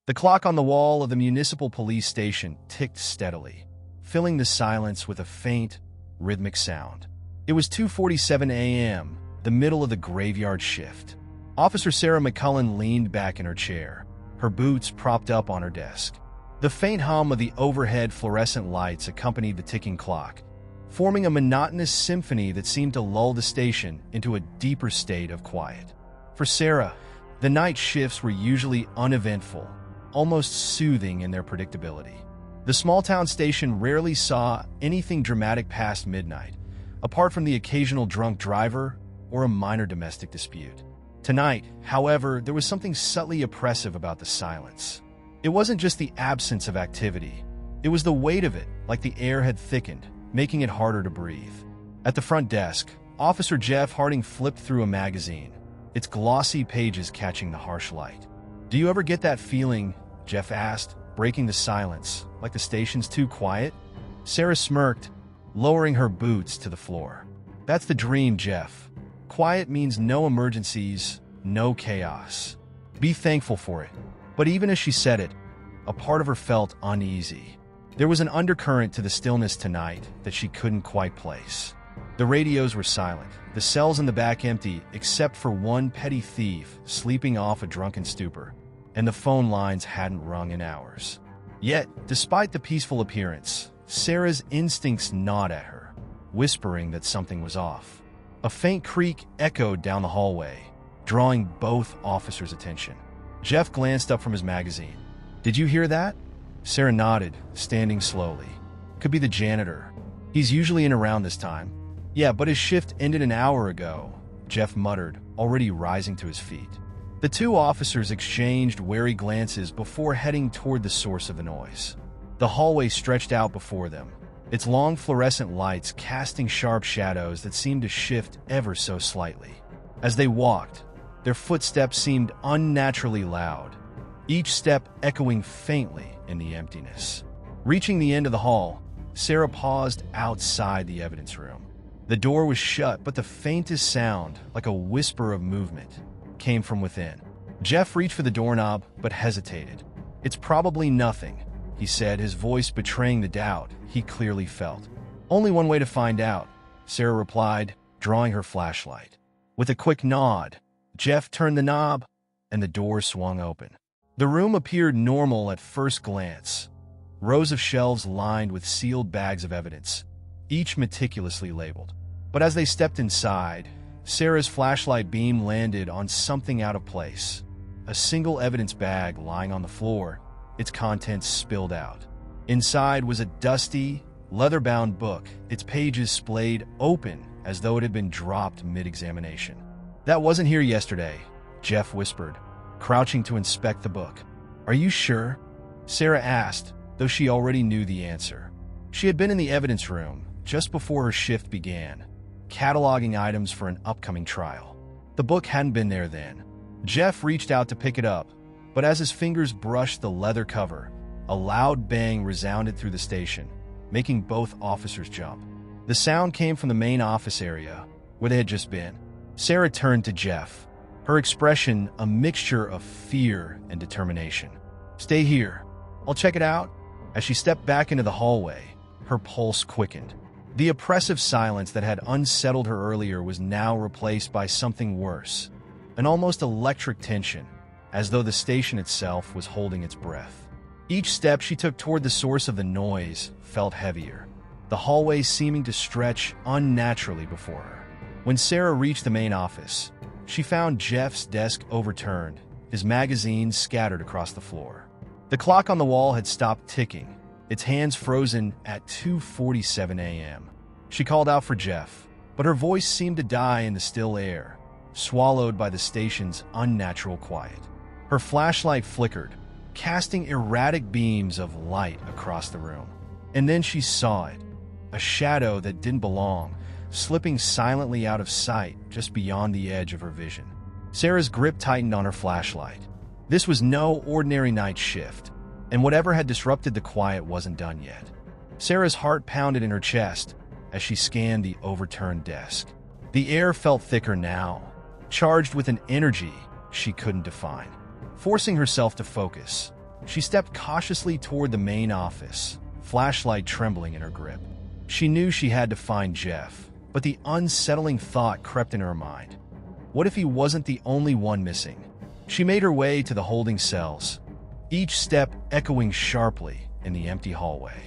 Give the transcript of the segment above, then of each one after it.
The clock on the wall of the municipal police station ticked steadily, filling the silence with a faint, rhythmic sound. It was 2:47 a.m., the middle of the graveyard shift. Officer Sarah McCullen leaned back in her chair, her boots propped up on her desk. The faint hum of the overhead fluorescent lights accompanied the ticking clock, forming a monotonous symphony that seemed to lull the station into a deeper state of quiet. For Sarah, the night shifts were usually uneventful, almost soothing in their predictability. The small-town station rarely saw anything dramatic past midnight, apart from the occasional drunk driver or a minor domestic dispute. Tonight, however, there was something subtly oppressive about the silence. It wasn't just the absence of activity. It was the weight of it, like the air had thickened, making it harder to breathe. At the front desk, Officer Jeff Harding flipped through a magazine, its glossy pages catching the harsh light. "Do you ever get that feeling?" Jeff asked, breaking the silence, "like the station's too quiet?" Sarah smirked, lowering her boots to the floor. "That's the dream, Jeff. Quiet means no emergencies, no chaos. Be thankful for it." But even as she said it, a part of her felt uneasy. There was an undercurrent to the stillness tonight that she couldn't quite place. The radios were silent, the cells in the back empty except for one petty thief sleeping off a drunken stupor, and the phone lines hadn't rung in hours. Yet, despite the peaceful appearance, Sarah's instincts gnawed at her, whispering that something was off. A faint creak echoed down the hallway, drawing both officers' attention. Jeff glanced up from his magazine. "Did you hear that?" Sarah nodded, standing slowly. "Could be the janitor. He's usually in around this time." "Yeah, but his shift ended an hour ago," Jeff muttered, already rising to his feet. The two officers exchanged wary glances before heading toward the source of the noise. The hallway stretched out before them, its long fluorescent lights casting sharp shadows that seemed to shift ever so slightly. As they walked, their footsteps seemed unnaturally loud, each step echoing faintly in the emptiness. Reaching the end of the hall, Sarah paused outside the evidence room. The door was shut, but the faintest sound, like a whisper of movement, came from within. Jeff reached for the doorknob, but hesitated. "It's probably nothing," he said, his voice betraying the doubt he clearly felt. "Only one way to find out," Sarah replied, drawing her flashlight. With a quick nod, Jeff turned the knob, and the door swung open. The room appeared normal at first glance. Rows of shelves lined with sealed bags of evidence, each meticulously labeled. But as they stepped inside, Sarah's flashlight beam landed on something out of place. A single evidence bag lying on the floor, its contents spilled out. Inside was a dusty, leather-bound book, its pages splayed open as though it had been dropped mid-examination. "That wasn't here yesterday," Jeff whispered, crouching to inspect the book. "Are you sure?" Sarah asked, though she already knew the answer. She had been in the evidence room just before her shift began, cataloging items for an upcoming trial. The book hadn't been there then. Jeff reached out to pick it up, but as his fingers brushed the leather cover, a loud bang resounded through the station, making both officers jump. The sound came from the main office area, where they had just been. Sarah turned to Jeff, her expression a mixture of fear and determination. "Stay here. I'll check it out." As she stepped back into the hallway, her pulse quickened. The oppressive silence that had unsettled her earlier was now replaced by something worse, an almost electric tension, as though the station itself was holding its breath. Each step she took toward the source of the noise felt heavier, the hallway seeming to stretch unnaturally before her. When Sarah reached the main office, she found Jeff's desk overturned, his magazines scattered across the floor. The clock on the wall had stopped ticking, its hands frozen at 2:47 a.m. She called out for Jeff, but her voice seemed to die in the still air, swallowed by the station's unnatural quiet. Her flashlight flickered, casting erratic beams of light across the room. And then she saw it, a shadow that didn't belong, slipping silently out of sight just beyond the edge of her vision. Sarah's grip tightened on her flashlight. This was no ordinary night shift, and whatever had disrupted the quiet wasn't done yet. Sarah's heart pounded in her chest as she scanned the overturned desk. The air felt thicker now, charged with an energy she couldn't define. Forcing herself to focus, She stepped cautiously toward the main office, flashlight trembling in her grip. She knew she had to find Jeff, but the unsettling thought crept in her mind. What if he wasn't the only one missing? She made her way to the holding cells, each step echoing sharply in the empty hallway.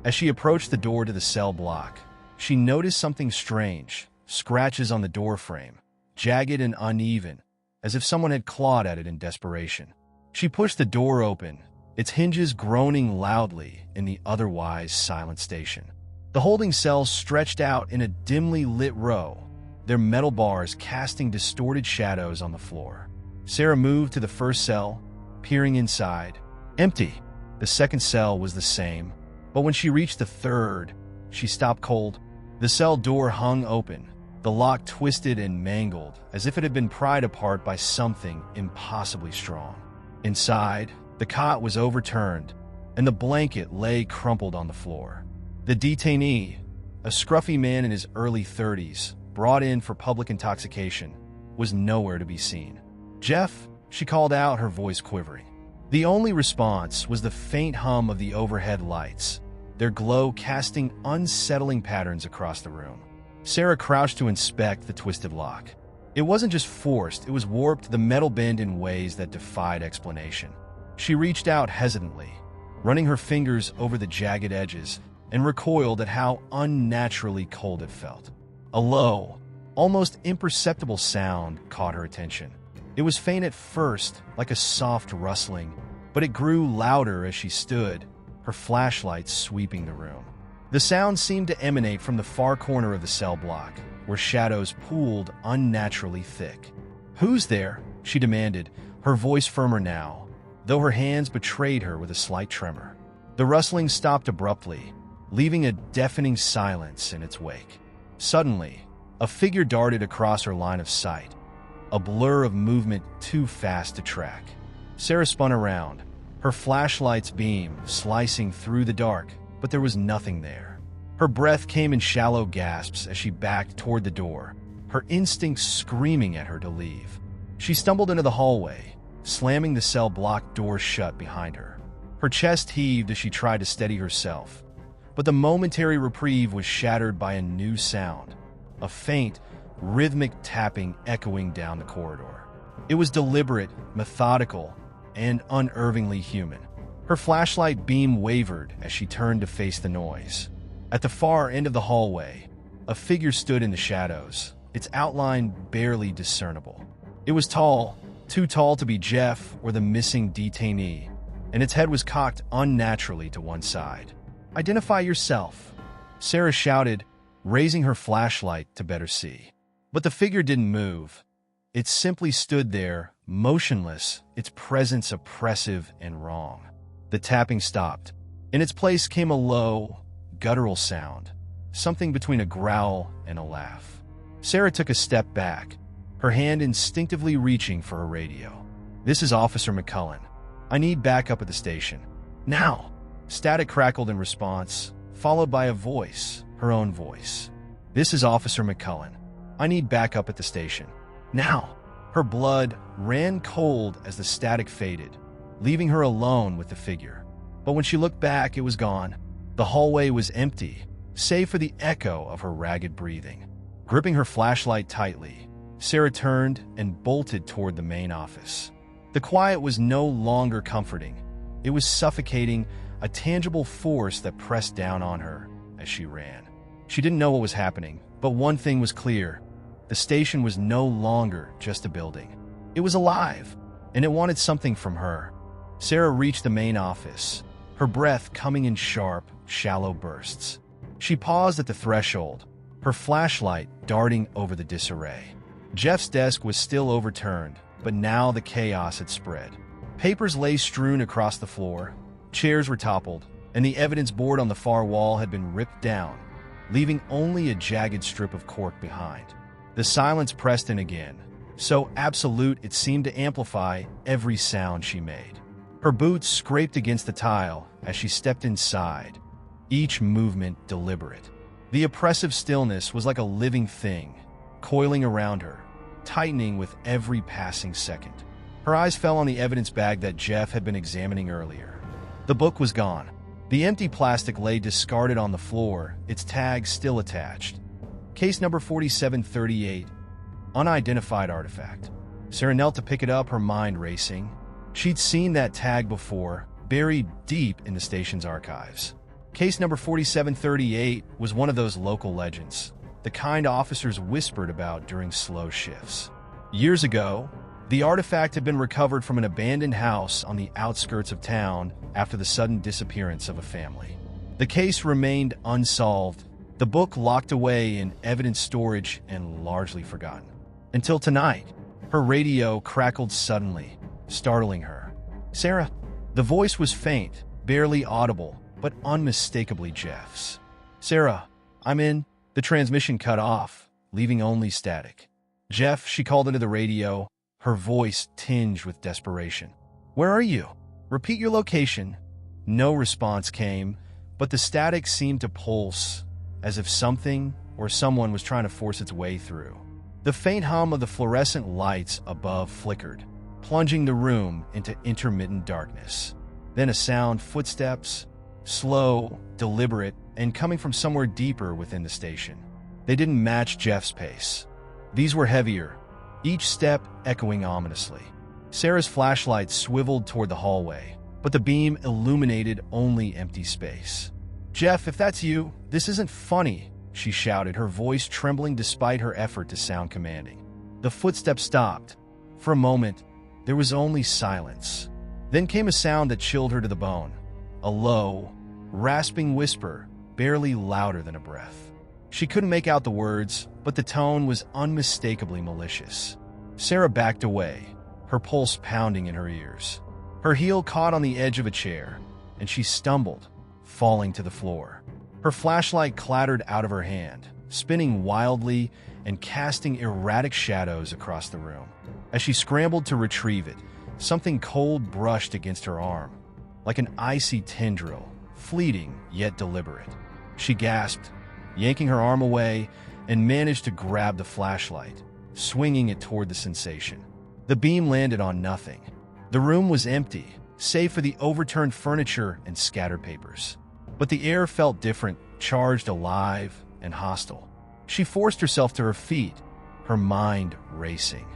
As she approached the door to the cell block, she noticed something strange: scratches on the door frame, jagged and uneven, as if someone had clawed at it in desperation. She pushed the door open, its hinges groaning loudly in the otherwise silent station. The holding cells stretched out in a dimly lit row, their metal bars casting distorted shadows on the floor. Sarah moved to the first cell, peering inside. Empty. The second cell was the same, but when she reached the third, she stopped cold. The cell door hung open, the lock twisted and mangled as if it had been pried apart by something impossibly strong. Inside, the cot was overturned, and the blanket lay crumpled on the floor. The detainee, a scruffy man in his early 30s, brought in for public intoxication, was nowhere to be seen. "Jeff," she called out, her voice quivering. The only response was the faint hum of the overhead lights, their glow casting unsettling patterns across the room. Sarah crouched to inspect the twisted lock. It wasn't just forced, it was warped, the metal bent in ways that defied explanation. She reached out hesitantly, running her fingers over the jagged edges, and recoiled at how unnaturally cold it felt. A low, almost imperceptible sound caught her attention. It was faint at first, like a soft rustling, but it grew louder as she stood, her flashlight sweeping the room. The sound seemed to emanate from the far corner of the cell block, where shadows pooled unnaturally thick. "Who's there?" she demanded, her voice firmer now, though her hands betrayed her with a slight tremor. The rustling stopped abruptly, leaving a deafening silence in its wake. Suddenly, a figure darted across her line of sight, a blur of movement too fast to track. Sarah spun around, her flashlight's beam slicing through the dark, but there was nothing there. Her breath came in shallow gasps as she backed toward the door, her instincts screaming at her to leave. She stumbled into the hallway, slamming the cell block door shut behind her. Her chest heaved as she tried to steady herself, but the momentary reprieve was shattered by a new sound, a faint, rhythmic tapping echoing down the corridor. It was deliberate, methodical, and unnervingly human. Her flashlight beam wavered as she turned to face the noise. At the far end of the hallway, a figure stood in the shadows, its outline barely discernible. It was tall, too tall to be Jeff or the missing detainee, and its head was cocked unnaturally to one side. "Identify yourself," Sarah shouted, raising her flashlight to better see. But the figure didn't move. It simply stood there, motionless, its presence oppressive and wrong. The tapping stopped. In its place came a low, guttural sound, something between a growl and a laugh. Sarah took a step back, her hand instinctively reaching for her radio. "This is Officer McCullen. I need backup at the station. Now!" Static crackled in response, followed by a voice, her own voice. "This is Officer McCullen. I need backup at the station. Now!" Her blood ran cold as the static faded, leaving her alone with the figure. But when she looked back, it was gone. The hallway was empty, save for the echo of her ragged breathing. Gripping her flashlight tightly, Sarah turned and bolted toward the main office. The quiet was no longer comforting. It was suffocating, a tangible force that pressed down on her as she ran. She didn't know what was happening, but one thing was clear. The station was no longer just a building. It was alive, and it wanted something from her. Sarah reached the main office, her breath coming in sharp, shallow bursts. She paused at the threshold, her flashlight darting over the disarray. Jeff's desk was still overturned, but now the chaos had spread. Papers lay strewn across the floor, chairs were toppled, and the evidence board on the far wall had been ripped down, leaving only a jagged strip of cork behind. The silence pressed in again, so absolute it seemed to amplify every sound she made. Her boots scraped against the tile as she stepped inside, each movement deliberate. The oppressive stillness was like a living thing, coiling around her, tightening with every passing second. Her eyes fell on the evidence bag that Jeff had been examining earlier. The book was gone. The empty plastic lay discarded on the floor, its tag still attached. Case number 4738, unidentified artifact. Sarah knelt to pick it up, her mind racing. She'd seen that tag before, buried deep in the station's archives. Case number 4738 was one of those local legends, the kind officers whispered about during slow shifts. Years ago, the artifact had been recovered from an abandoned house on the outskirts of town after the sudden disappearance of a family. The case remained unsolved, the book locked away in evidence storage and largely forgotten. Until tonight, her radio crackled suddenly, startling her. "Sarah." The voice was faint, barely audible, but unmistakably Jeff's. "Sarah, I'm in." The transmission cut off, leaving only static. "Jeff," she called into the radio, her voice tinged with desperation. "Where are you? Repeat your location." No response came, but the static seemed to pulse, as if something or someone was trying to force its way through. The faint hum of the fluorescent lights above flickered, plunging the room into intermittent darkness. Then a sound, footsteps, slow, deliberate, and coming from somewhere deeper within the station. They didn't match Jeff's pace. These were heavier, each step echoing ominously. Sarah's flashlight swiveled toward the hallway, but the beam illuminated only empty space. "Jeff, if that's you, this isn't funny," she shouted, her voice trembling despite her effort to sound commanding. The footsteps stopped. For a moment, there was only silence. Then came a sound that chilled her to the bone. A low, rasping whisper, barely louder than a breath. She couldn't make out the words, but the tone was unmistakably malicious. Sarah backed away, her pulse pounding in her ears. Her heel caught on the edge of a chair, and she stumbled, falling to the floor. Her flashlight clattered out of her hand, spinning wildly and casting erratic shadows across the room. As she scrambled to retrieve it, something cold brushed against her arm, like an icy tendril, fleeting yet deliberate. She gasped, yanking her arm away, and managed to grab the flashlight, swinging it toward the sensation. The beam landed on nothing. The room was empty, save for the overturned furniture and scattered papers. But the air felt different, charged, alive, and hostile. She forced herself to her feet, her mind racing.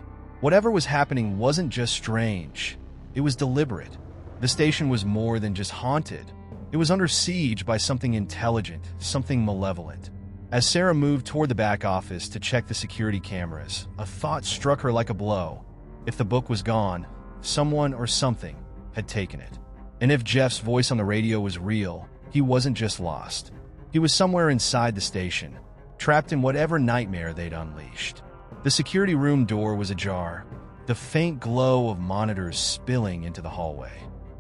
Whatever was happening wasn't just strange, it was deliberate. The station was more than just haunted. It was under siege by something intelligent, something malevolent. As Sarah moved toward the back office to check the security cameras, a thought struck her like a blow. If the book was gone, someone or something had taken it. And if Jeff's voice on the radio was real, he wasn't just lost. He was somewhere inside the station, trapped in whatever nightmare they'd unleashed. The security room door was ajar, the faint glow of monitors spilling into the hallway.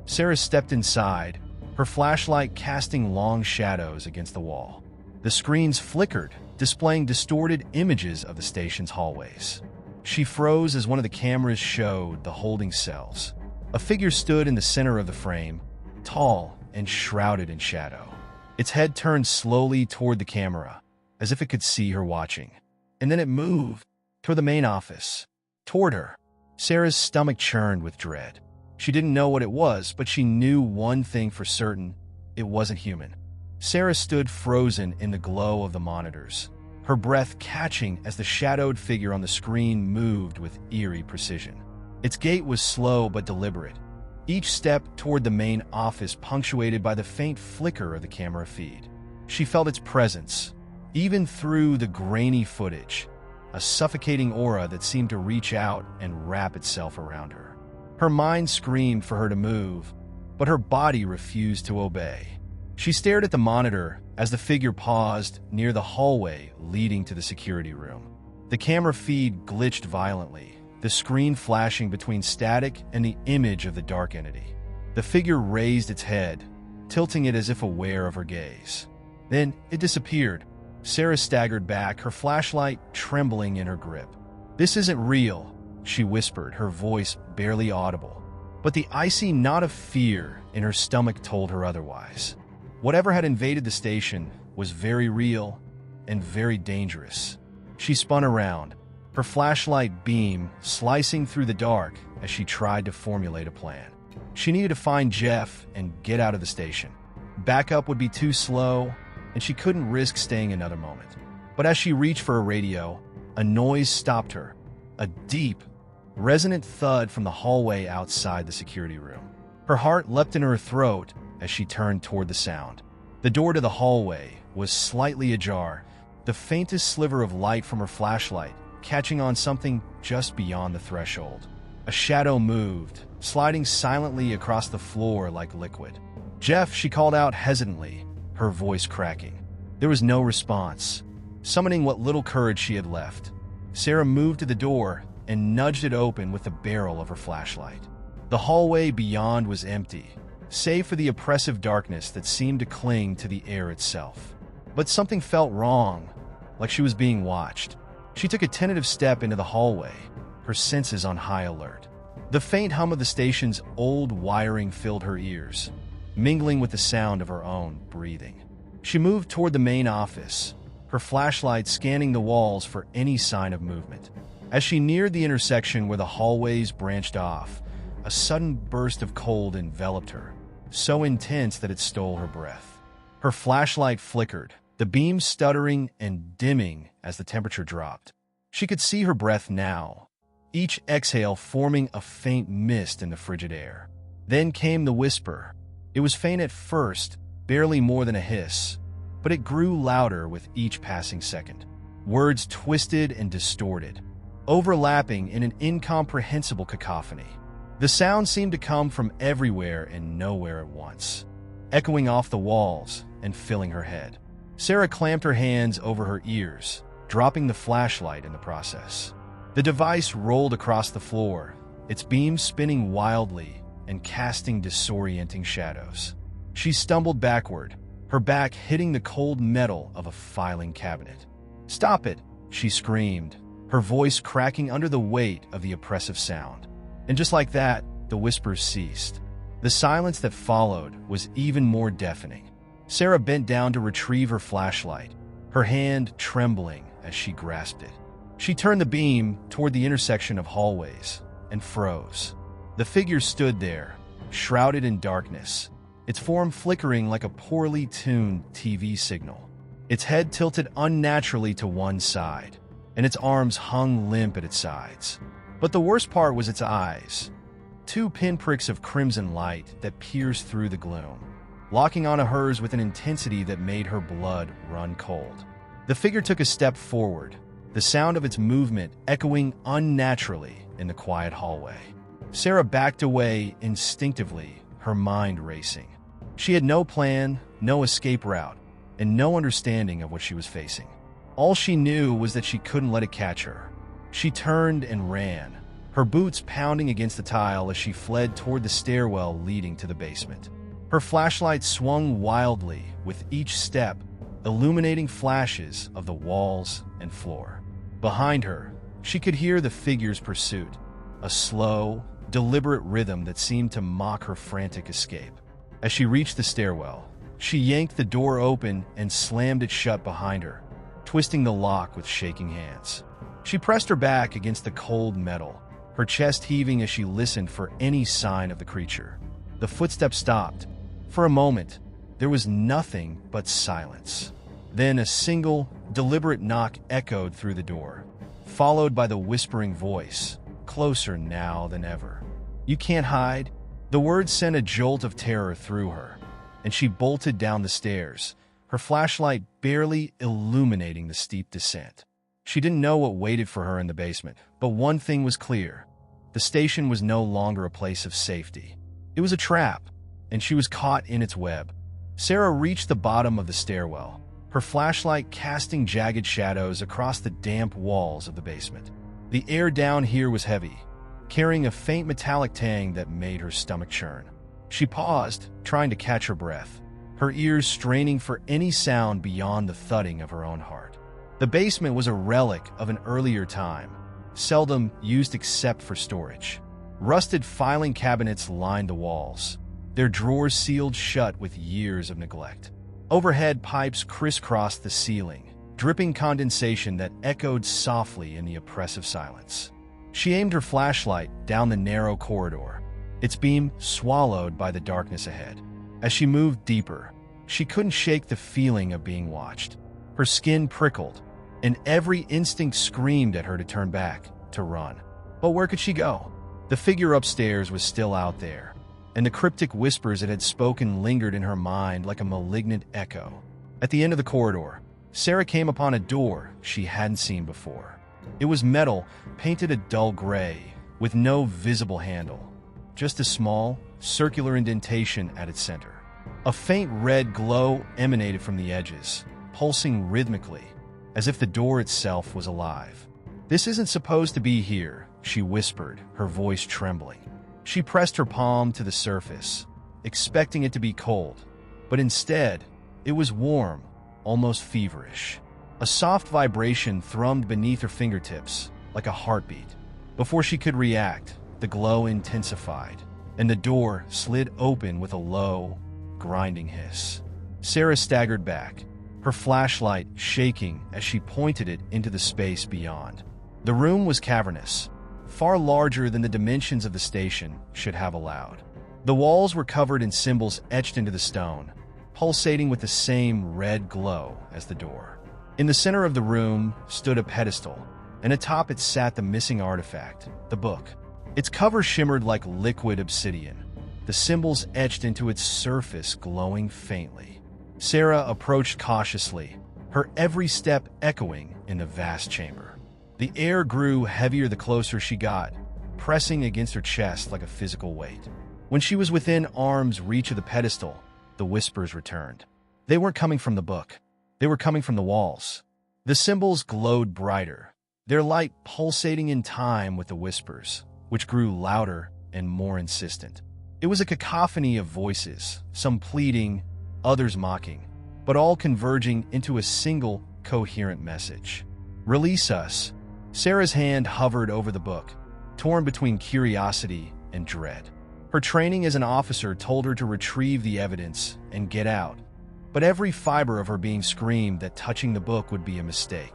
Sarah stepped inside, her flashlight casting long shadows against the wall. The screens flickered, displaying distorted images of the station's hallways. She froze as one of the cameras showed the holding cells. A figure stood in the center of the frame, tall and shrouded in shadow. Its head turned slowly toward the camera, as if it could see her watching. And then it moved toward the main office, toward her. Sarah's stomach churned with dread. She didn't know what it was, but she knew one thing for certain: it wasn't human. Sarah stood frozen in the glow of the monitors, her breath catching as the shadowed figure on the screen moved with eerie precision. Its gait was slow but deliberate, each step toward the main office punctuated by the faint flicker of the camera feed. She felt its presence, even through the grainy footage, a suffocating aura that seemed to reach out and wrap itself around her. Her mind screamed for her to move, but her body refused to obey. She stared at the monitor as the figure paused near the hallway leading to the security room. The camera feed glitched violently, the screen flashing between static and the image of the dark entity. The figure raised its head, tilting it as if aware of her gaze. Then it disappeared. Sarah staggered back, her flashlight trembling in her grip. "This isn't real," she whispered, her voice barely audible. But the icy knot of fear in her stomach told her otherwise. Whatever had invaded the station was very real and very dangerous. She spun around, her flashlight beam slicing through the dark as she tried to formulate a plan. She needed to find Jeff and get out of the station. Backup would be too slow, and she couldn't risk staying another moment. But as she reached for a radio, a noise stopped her. A deep, resonant thud from the hallway outside the security room. Her heart leapt in her throat as she turned toward the sound. The door to the hallway was slightly ajar, the faintest sliver of light from her flashlight catching on something just beyond the threshold. A shadow moved, sliding silently across the floor like liquid. "Jeff," she called out hesitantly, her voice cracking. There was no response. Summoning what little courage she had left, Sarah moved to the door and nudged it open with the barrel of her flashlight. The hallway beyond was empty, save for the oppressive darkness that seemed to cling to the air itself. But something felt wrong, like she was being watched. She took a tentative step into the hallway, her senses on high alert. The faint hum of the station's old wiring filled her ears, mingling with the sound of her own breathing. She moved toward the main office, her flashlight scanning the walls for any sign of movement. As she neared the intersection where the hallways branched off, a sudden burst of cold enveloped her, so intense that it stole her breath. Her flashlight flickered, the beam stuttering and dimming as the temperature dropped. She could see her breath now, each exhale forming a faint mist in the frigid air. Then came the whisper. It was faint at first, barely more than a hiss, but it grew louder with each passing second. Words twisted and distorted, overlapping in an incomprehensible cacophony. The sound seemed to come from everywhere and nowhere at once, echoing off the walls and filling her head. Sarah clamped her hands over her ears, dropping the flashlight in the process. The device rolled across the floor, its beam spinning wildly and casting disorienting shadows. She stumbled backward, her back hitting the cold metal of a filing cabinet. "Stop it!" she screamed, her voice cracking under the weight of the oppressive sound. And just like that, the whispers ceased. The silence that followed was even more deafening. Sarah bent down to retrieve her flashlight, her hand trembling as she grasped it. She turned the beam toward the intersection of hallways and froze. The figure stood there, shrouded in darkness, its form flickering like a poorly tuned TV signal. Its head tilted unnaturally to one side, and its arms hung limp at its sides. But the worst part was its eyes, two pinpricks of crimson light that pierced through the gloom, locking onto hers with an intensity that made her blood run cold. The figure took a step forward, the sound of its movement echoing unnaturally in the quiet hallway. Sarah backed away instinctively, her mind racing. She had no plan, no escape route, and no understanding of what she was facing. All she knew was that she couldn't let it catch her. She turned and ran, her boots pounding against the tile as she fled toward the stairwell leading to the basement. Her flashlight swung wildly with each step, illuminating flashes of the walls and floor. Behind her, she could hear the figure's pursuit, a slow, deliberate rhythm that seemed to mock her frantic escape. As she reached the stairwell, she yanked the door open and slammed it shut behind her, twisting the lock with shaking hands. She pressed her back against the cold metal, her chest heaving as she listened for any sign of the creature. The footsteps stopped. For a moment, there was nothing but silence. Then a single, deliberate knock echoed through the door, followed by the whispering voice, closer now than ever. "You can't hide." The words sent a jolt of terror through her, and she bolted down the stairs, her flashlight barely illuminating the steep descent. She didn't know what waited for her in the basement, but one thing was clear. The station was no longer a place of safety. It was a trap, and she was caught in its web. Sarah reached the bottom of the stairwell, her flashlight casting jagged shadows across the damp walls of the basement. The air down here was heavy, carrying a faint metallic tang that made her stomach churn. She paused, trying to catch her breath, her ears straining for any sound beyond the thudding of her own heart. The basement was a relic of an earlier time, seldom used except for storage. Rusted filing cabinets lined the walls, their drawers sealed shut with years of neglect. Overhead pipes crisscrossed the ceiling, dripping condensation that echoed softly in the oppressive silence. She aimed her flashlight down the narrow corridor, its beam swallowed by the darkness ahead. As she moved deeper, she couldn't shake the feeling of being watched. Her skin prickled, and every instinct screamed at her to turn back, to run. But where could she go? The figure upstairs was still out there, and the cryptic whispers it had spoken lingered in her mind like a malignant echo. At the end of the corridor, Sarah came upon a door she hadn't seen before. It was metal, painted a dull gray, with no visible handle, just a small, circular indentation at its center. A faint red glow emanated from the edges, pulsing rhythmically, as if the door itself was alive. "This isn't supposed to be here," she whispered, her voice trembling. She pressed her palm to the surface, expecting it to be cold, but instead, it was warm, almost feverish. A soft vibration thrummed beneath her fingertips, like a heartbeat. Before she could react, the glow intensified, and the door slid open with a low, grinding hiss. Sarah staggered back, her flashlight shaking as she pointed it into the space beyond. The room was cavernous, far larger than the dimensions of the station should have allowed. The walls were covered in symbols etched into the stone, pulsating with the same red glow as the door. In the center of the room stood a pedestal, and atop it sat the missing artifact, the book. Its cover shimmered like liquid obsidian, the symbols etched into its surface glowing faintly. Sarah approached cautiously, her every step echoing in the vast chamber. The air grew heavier the closer she got, pressing against her chest like a physical weight. When she was within arm's reach of the pedestal, the whispers returned. They weren't coming from the book. They were coming from the walls. The symbols glowed brighter, their light pulsating in time with the whispers, which grew louder and more insistent. It was a cacophony of voices, some pleading, others mocking, but all converging into a single, coherent message. "Release us." Sarah's hand hovered over the book, torn between curiosity and dread. Her training as an officer told her to retrieve the evidence and get out, but every fiber of her being screamed that touching the book would be a mistake.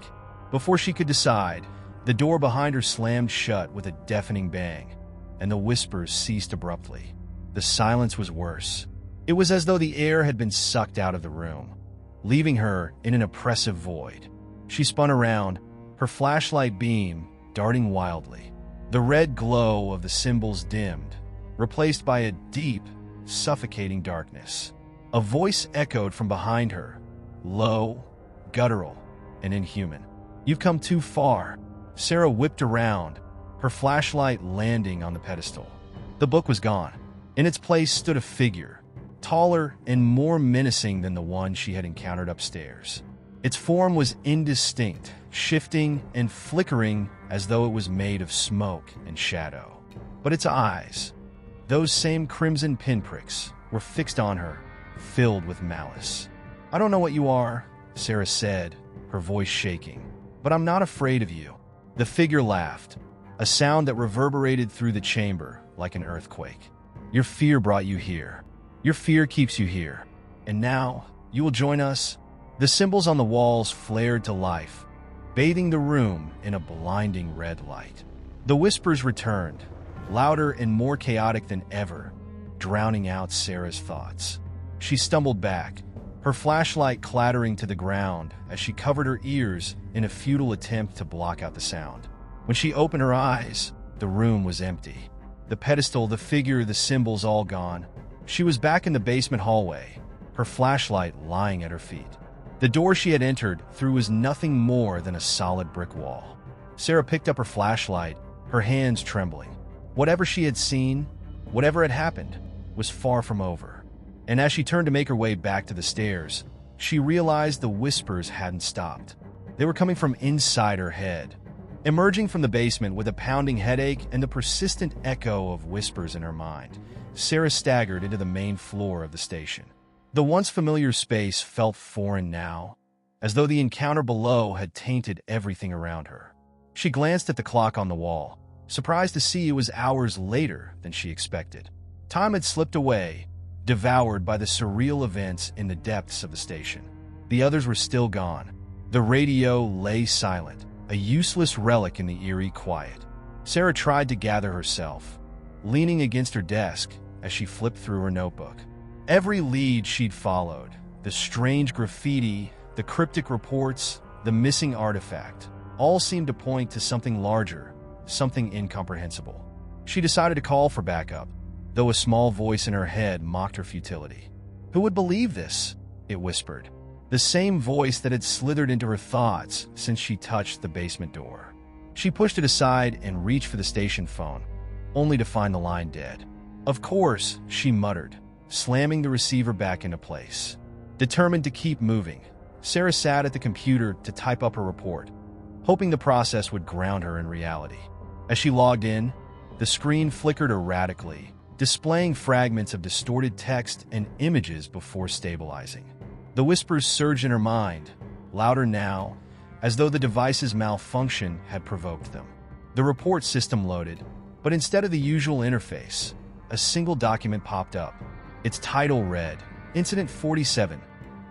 Before she could decide, the door behind her slammed shut with a deafening bang, and the whispers ceased abruptly. The silence was worse. It was as though the air had been sucked out of the room, leaving her in an oppressive void. She spun around, her flashlight beam darting wildly. The red glow of the symbols dimmed, replaced by a deep, suffocating darkness. A voice echoed from behind her, low, guttural, and inhuman. "You've come too far." Sarah whipped around, her flashlight landing on the pedestal. The book was gone. In its place stood a figure, taller and more menacing than the one she had encountered upstairs. Its form was indistinct, shifting and flickering as though it was made of smoke and shadow. But its eyes, those same crimson pinpricks, were fixed on her, filled with malice. "I don't know what you are," Sarah said, her voice shaking, "but I'm not afraid of you." The figure laughed, a sound that reverberated through the chamber like an earthquake. "Your fear brought you here. Your fear keeps you here. And now, you will join us?" The symbols on the walls flared to life, bathing the room in a blinding red light. The whispers returned, louder and more chaotic than ever, drowning out Sarah's thoughts. She stumbled back, her flashlight clattering to the ground as she covered her ears in a futile attempt to block out the sound. When she opened her eyes, the room was empty. The pedestal, the figure, the symbols all gone. She was back in the basement hallway, her flashlight lying at her feet. The door she had entered through was nothing more than a solid brick wall. Sarah picked up her flashlight, her hands trembling. Whatever she had seen, whatever had happened, was far from over. And as she turned to make her way back to the stairs, she realized the whispers hadn't stopped. They were coming from inside her head, emerging from the basement with a pounding headache and the persistent echo of whispers in her mind. Sarah staggered into the main floor of the station. The once familiar space felt foreign now, as though the encounter below had tainted everything around her. She glanced at the clock on the wall, surprised to see it was hours later than she expected. Time had slipped away, devoured by the surreal events in the depths of the station. The others were still gone. The radio lay silent, a useless relic in the eerie quiet. Sarah tried to gather herself, leaning against her desk as she flipped through her notebook. Every lead she'd followed, the strange graffiti, the cryptic reports, the missing artifact, all seemed to point to something larger, something incomprehensible. She decided to call for backup, though a small voice in her head mocked her futility. Who would believe this? It whispered. The same voice that had slithered into her thoughts since she touched the basement door. She pushed it aside and reached for the station phone, only to find the line dead. Of course, she muttered, slamming the receiver back into place. Determined to keep moving, Sarah sat at the computer to type up her report, hoping the process would ground her in reality. As she logged in, the screen flickered erratically, displaying fragments of distorted text and images before stabilizing. The whispers surged in her mind, louder now, as though the device's malfunction had provoked them. The report system loaded, but instead of the usual interface, a single document popped up. Its title read, Incident 47,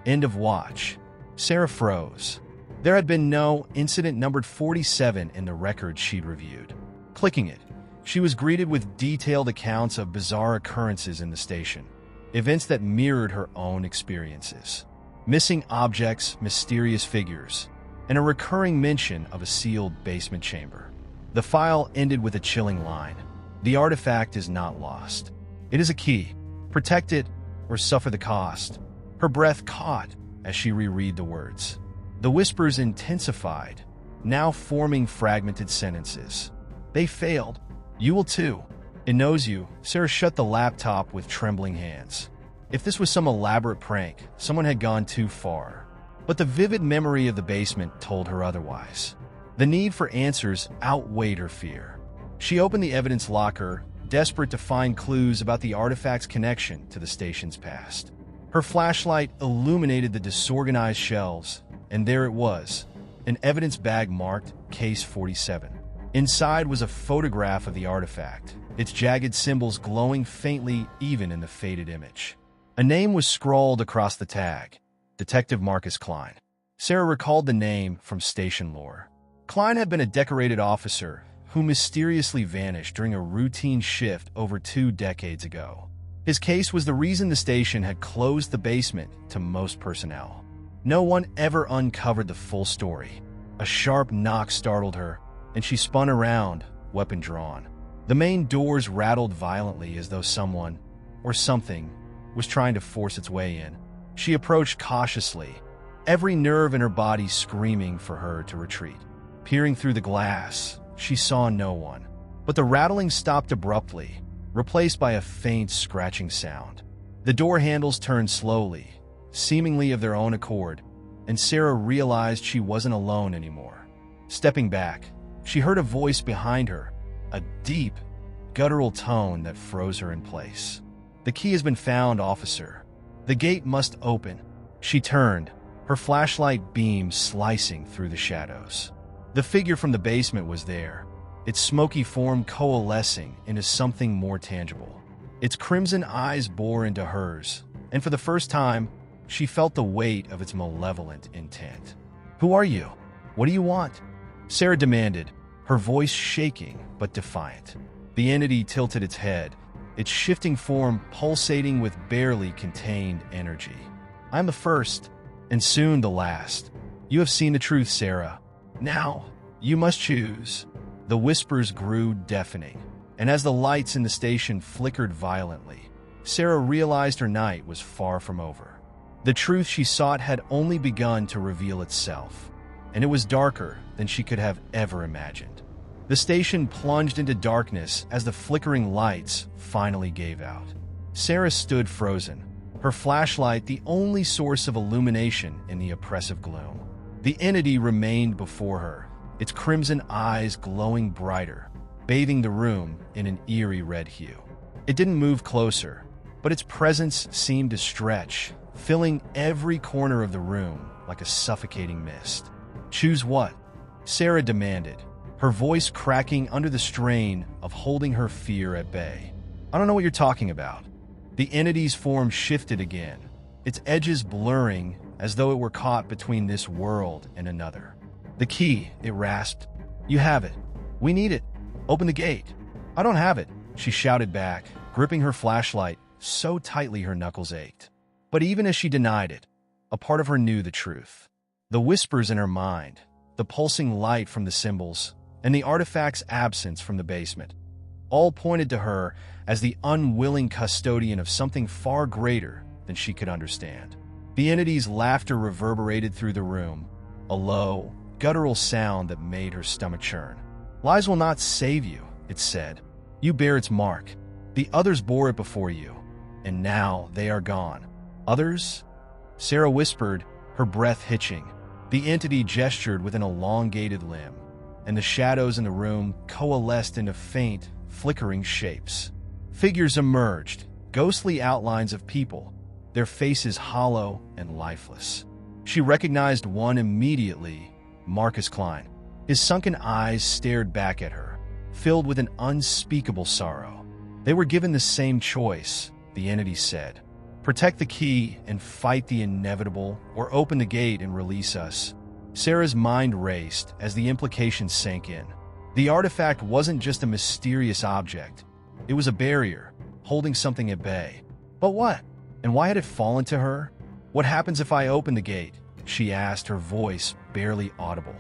End of Watch. Sarah froze. There had been no incident numbered 47 in the records she'd reviewed. Clicking it, she was greeted with detailed accounts of bizarre occurrences in the station, events that mirrored her own experiences. Missing objects, mysterious figures, and a recurring mention of a sealed basement chamber. The file ended with a chilling line. The artifact is not lost. It is a key. Protect it or suffer the cost. Her breath caught as she reread the words. The whispers intensified, now forming fragmented sentences. They failed. You will too. It knows you. Sarah shut the laptop with trembling hands. If this was some elaborate prank, someone had gone too far. But the vivid memory of the basement told her otherwise. The need for answers outweighed her fear. She opened the evidence locker, desperate to find clues about the artifact's connection to the station's past. Her flashlight illuminated the disorganized shelves, and there it was, an evidence bag marked Case 47. Inside was a photograph of the artifact, its jagged symbols glowing faintly even in the faded image. A name was scrawled across the tag, Detective Marcus Klein. Sarah recalled the name from station lore. Klein had been a decorated officer who mysteriously vanished during a routine shift over 2 decades ago. His case was the reason the station had closed the basement to most personnel. No one ever uncovered the full story. A sharp knock startled her, and she spun around, weapon drawn. The main doors rattled violently as though someone, or something, was trying to force its way in. She approached cautiously, every nerve in her body screaming for her to retreat. Peering through the glass, she saw no one, but the rattling stopped abruptly, replaced by a faint scratching sound. The door handles turned slowly, seemingly of their own accord, and Sarah realized she wasn't alone anymore. Stepping back, she heard a voice behind her, a deep, guttural tone that froze her in place. The key has been found, officer. The gate must open. She turned, her flashlight beam slicing through the shadows. The figure from the basement was there, its smoky form coalescing into something more tangible. Its crimson eyes bore into hers, and for the first time, she felt the weight of its malevolent intent. Who are you? What do you want? Sarah demanded, her voice shaking but defiant. The entity tilted its head, its shifting form pulsating with barely contained energy. I'm the first, and soon the last. You have seen the truth, Sarah. Now, you must choose. The whispers grew deafening, and as the lights in the station flickered violently, Sarah realized her night was far from over. The truth she sought had only begun to reveal itself, and it was darker than she could have ever imagined. The station plunged into darkness as the flickering lights finally gave out. Sarah stood frozen, her flashlight the only source of illumination in the oppressive gloom. The entity remained before her, its crimson eyes glowing brighter, bathing the room in an eerie red hue. It didn't move closer, but its presence seemed to stretch, filling every corner of the room like a suffocating mist. Choose what? Sarah demanded, her voice cracking under the strain of holding her fear at bay. I don't know what you're talking about. The entity's form shifted again, its edges blurring as though it were caught between this world and another. The key, it rasped. You have it. We need it. Open the gate." "I don't have it," she shouted back, gripping her flashlight so tightly her knuckles ached. But even as she denied it, a part of her knew the truth. The whispers in her mind, the pulsing light from the symbols, and the artifact's absence from the basement, all pointed to her as the unwilling custodian of something far greater than she could understand. The entity's laughter reverberated through the room, a low, guttural sound that made her stomach churn. "Lies will not save you," it said. "You bear its mark. The others bore it before you, and now they are gone." "Others?" Sarah whispered, her breath hitching. The entity gestured with an elongated limb, and the shadows in the room coalesced into faint, flickering shapes. Figures emerged, ghostly outlines of people, their faces hollow and lifeless. She recognized one immediately, Marcus Klein. His sunken eyes stared back at her, filled with an unspeakable sorrow. They were given the same choice, the entity said. "Protect the key and fight the inevitable, or open the gate and release us." Sarah's mind raced as the implications sank in. The artifact wasn't just a mysterious object. It was a barrier, holding something at bay. But what? And why had it fallen to her? "What happens if I open the gate?" she asked, her voice barely audible.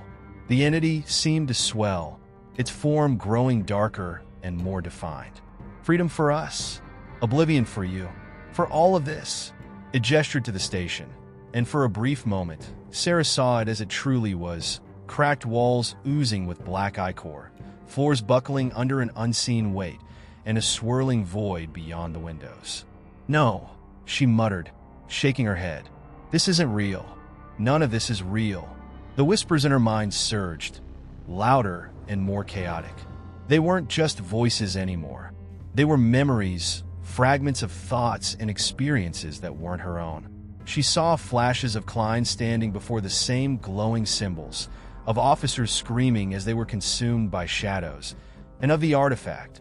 The entity seemed to swell, its form growing darker and more defined. "Freedom for us. Oblivion for you. For all of this." It gestured to the station, and for a brief moment, Sarah saw it as it truly was: cracked walls oozing with black ichor, floors buckling under an unseen weight, and a swirling void beyond the windows. "No," she muttered, shaking her head. "This isn't real. None of this is real." The whispers in her mind surged, louder and more chaotic. They weren't just voices anymore. They were memories, fragments of thoughts and experiences that weren't her own. She saw flashes of Klein standing before the same glowing symbols, of officers screaming as they were consumed by shadows, and of the artifact,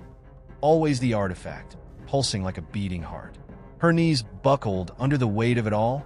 always the artifact, pulsing like a beating heart. Her knees buckled under the weight of it all,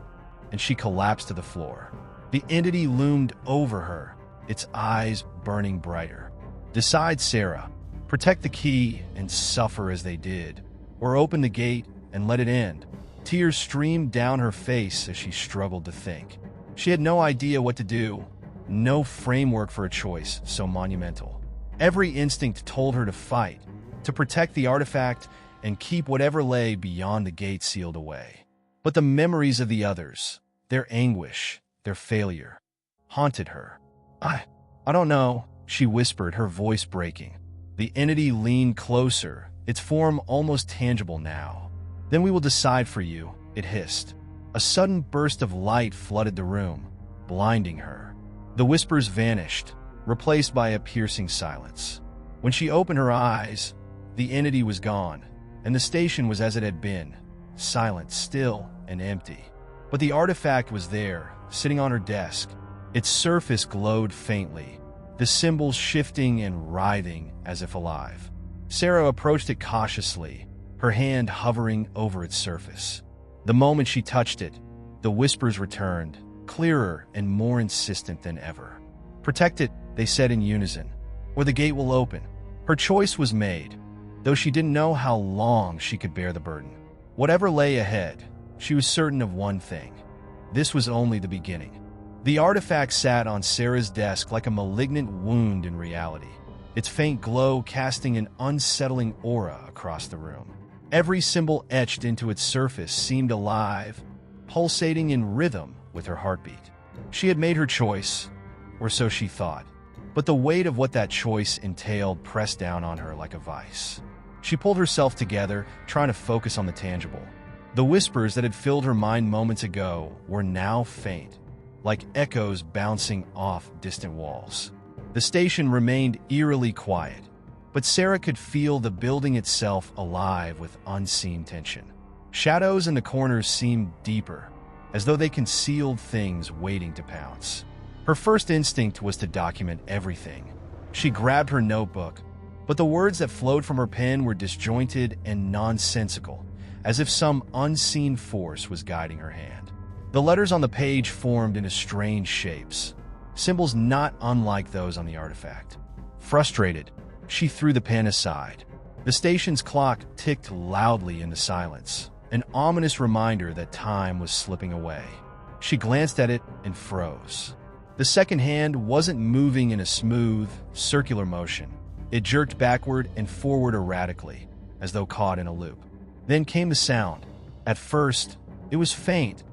and she collapsed to the floor. The entity loomed over her, its eyes burning brighter. Decide, Sarah. Protect the key and suffer as they did, or open the gate and let it end. Tears streamed down her face as she struggled to think. She had no idea what to do, no framework for a choice so monumental. Every instinct told her to fight, to protect the artifact and keep whatever lay beyond the gate sealed away. But the memories of the others, their anguish, their failure, haunted her. I don't know, she whispered, her voice breaking. The entity leaned closer, its form almost tangible now. Then we will decide for you, it hissed. A sudden burst of light flooded the room, blinding her. The whispers vanished, replaced by a piercing silence. When she opened her eyes, the entity was gone, and the station was as it had been, silent, still, and empty. But the artifact was there, sitting on her desk. Its surface glowed faintly, the symbols shifting and writhing as if alive. Sarah approached it cautiously, her hand hovering over its surface. The moment she touched it, the whispers returned, clearer and more insistent than ever. Protect it, they said in unison, or the gate will open. Her choice was made, though she didn't know how long she could bear the burden. Whatever lay ahead, she was certain of one thing. This was only the beginning. The artifact sat on Sarah's desk like a malignant wound in reality, its faint glow casting an unsettling aura across the room. Every symbol etched into its surface seemed alive, pulsating in rhythm with her heartbeat. She had made her choice, or so she thought, but the weight of what that choice entailed pressed down on her like a vice. She pulled herself together, trying to focus on the tangible. The whispers that had filled her mind moments ago were now faint, like echoes bouncing off distant walls. The station remained eerily quiet, but Sarah could feel the building itself alive with unseen tension. Shadows in the corners seemed deeper, as though they concealed things waiting to pounce. Her first instinct was to document everything. She grabbed her notebook, but the words that flowed from her pen were disjointed and nonsensical, as if some unseen force was guiding her hand. The letters on the page formed into strange shapes, symbols not unlike those on the artifact. Frustrated, She threw the pen aside. The station's clock ticked loudly into silence, an ominous reminder that time was slipping away. She glanced at it and froze. The second hand wasn't moving in a smooth, circular motion. It jerked backward and forward erratically, as though caught in a loop. Then came the sound. At first, it was faint,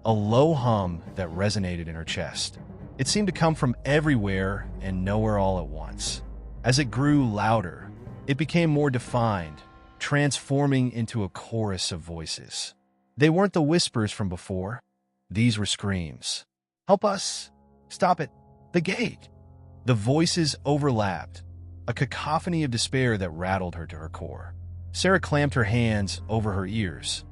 a low hum that resonated in her chest. It seemed to come from everywhere and nowhere all at once. As it grew louder, it became more defined, transforming into a chorus of voices. They weren't the whispers from before. These were screams. "Help us! Stop it! The gate!" The voices overlapped, a cacophony of despair that rattled her to her core. Sarah clamped her hands over her ears,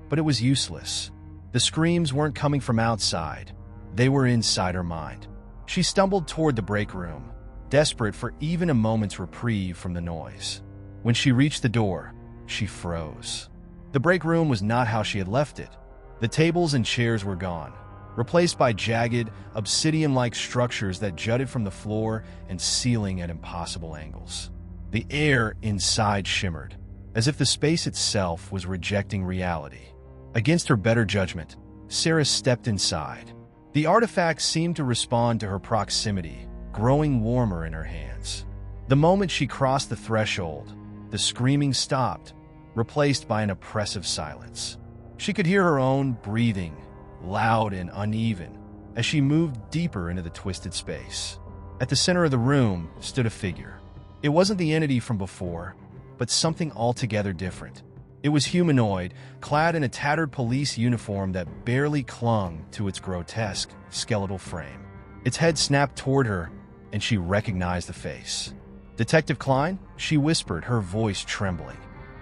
but it was useless. The screams weren't coming from outside. They were inside her mind. She stumbled toward the break room, desperate for even a moment's reprieve from the noise. When she reached the door, she froze. The break room was not how she had left it. The tables and chairs were gone, replaced by jagged, obsidian-like structures that jutted from the floor and ceiling at impossible angles. The air inside shimmered, as if the space itself was rejecting reality. Against her better judgment, Sarah stepped inside. The artifact seemed to respond to her proximity, growing warmer in her hands. The moment she crossed the threshold, the screaming stopped, replaced by an oppressive silence. She could hear her own breathing, loud and uneven, as she moved deeper into the twisted space. At the center of the room stood a figure. It wasn't the entity from before, but something altogether different. It was humanoid, clad in a tattered police uniform that barely clung to its grotesque, skeletal frame. Its head snapped toward her, and she recognized the face. "Detective Klein?" she whispered, her voice trembling.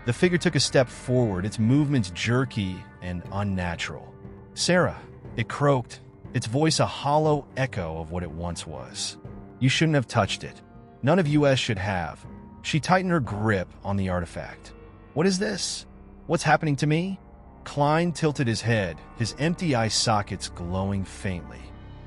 The figure took a step forward, its movements jerky and unnatural. "Sarah," it croaked, its voice a hollow echo of what it once was. "You shouldn't have touched it. None of us should have." She tightened her grip on the artifact. "What is this? What's happening to me?" Klein tilted his head, his empty eye sockets glowing faintly.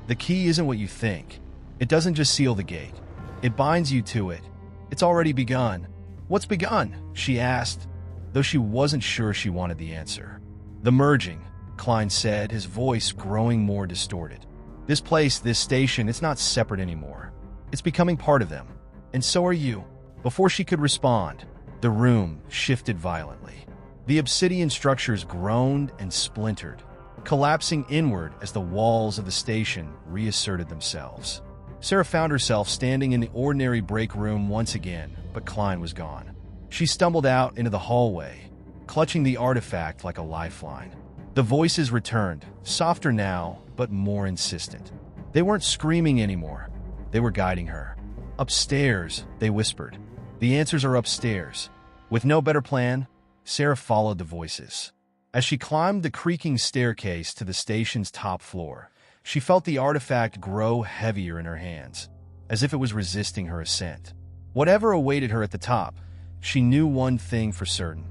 "The key isn't what you think. It doesn't just seal the gate. It binds you to it. It's already begun." "What's begun?" she asked, though she wasn't sure she wanted the answer. "The merging," Klein said, his voice growing more distorted. "This place, this station, it's not separate anymore. It's becoming part of them. And so are you." Before she could respond, the room shifted violently. The obsidian structures groaned and splintered, collapsing inward as the walls of the station reasserted themselves. Sarah found herself standing in the ordinary break room once again, but Klein was gone. She stumbled out into the hallway, clutching the artifact like a lifeline. The voices returned, softer now, but more insistent. They weren't screaming anymore. They were guiding her. "Upstairs," they whispered. "The answers are upstairs." With no better plan, Sarah followed the voices. As she climbed the creaking staircase to the station's top floor, she felt the artifact grow heavier in her hands, as if it was resisting her ascent. Whatever awaited her at the top, she knew one thing for certain.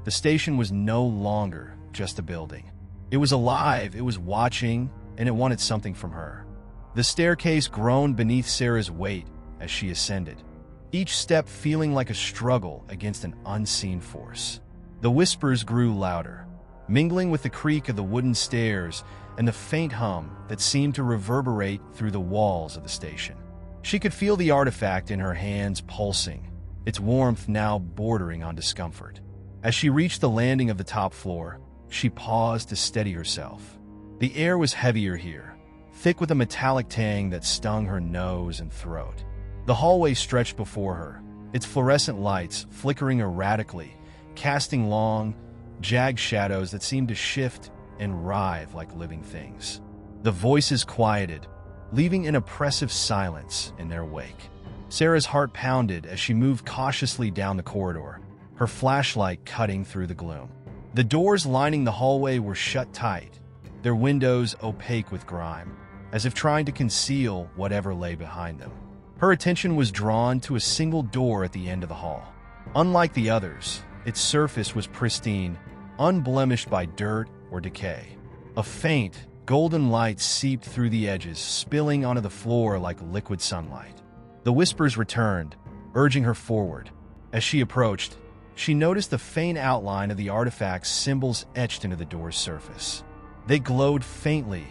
The station was no longer just a building. It was alive, it was watching, and it wanted something from her. The staircase groaned beneath Sarah's weight as she ascended, each step feeling like a struggle against an unseen force. The whispers grew louder, mingling with the creak of the wooden stairs and the faint hum that seemed to reverberate through the walls of the station. She could feel the artifact in her hands pulsing, its warmth now bordering on discomfort. As she reached the landing of the top floor, she paused to steady herself. The air was heavier here, thick with a metallic tang that stung her nose and throat. The hallway stretched before her, its fluorescent lights flickering erratically, casting long, jagged shadows that seemed to shift and writhe like living things. The voices quieted, leaving an oppressive silence in their wake. Sarah's heart pounded as she moved cautiously down the corridor, her flashlight cutting through the gloom. The doors lining the hallway were shut tight, their windows opaque with grime, as if trying to conceal whatever lay behind them. Her attention was drawn to a single door at the end of the hall. Unlike the others, its surface was pristine, unblemished by dirt or decay. A faint, golden light seeped through the edges, spilling onto the floor like liquid sunlight. The whispers returned, urging her forward. As she approached, she noticed the faint outline of the artifact's symbols etched into the door's surface. They glowed faintly,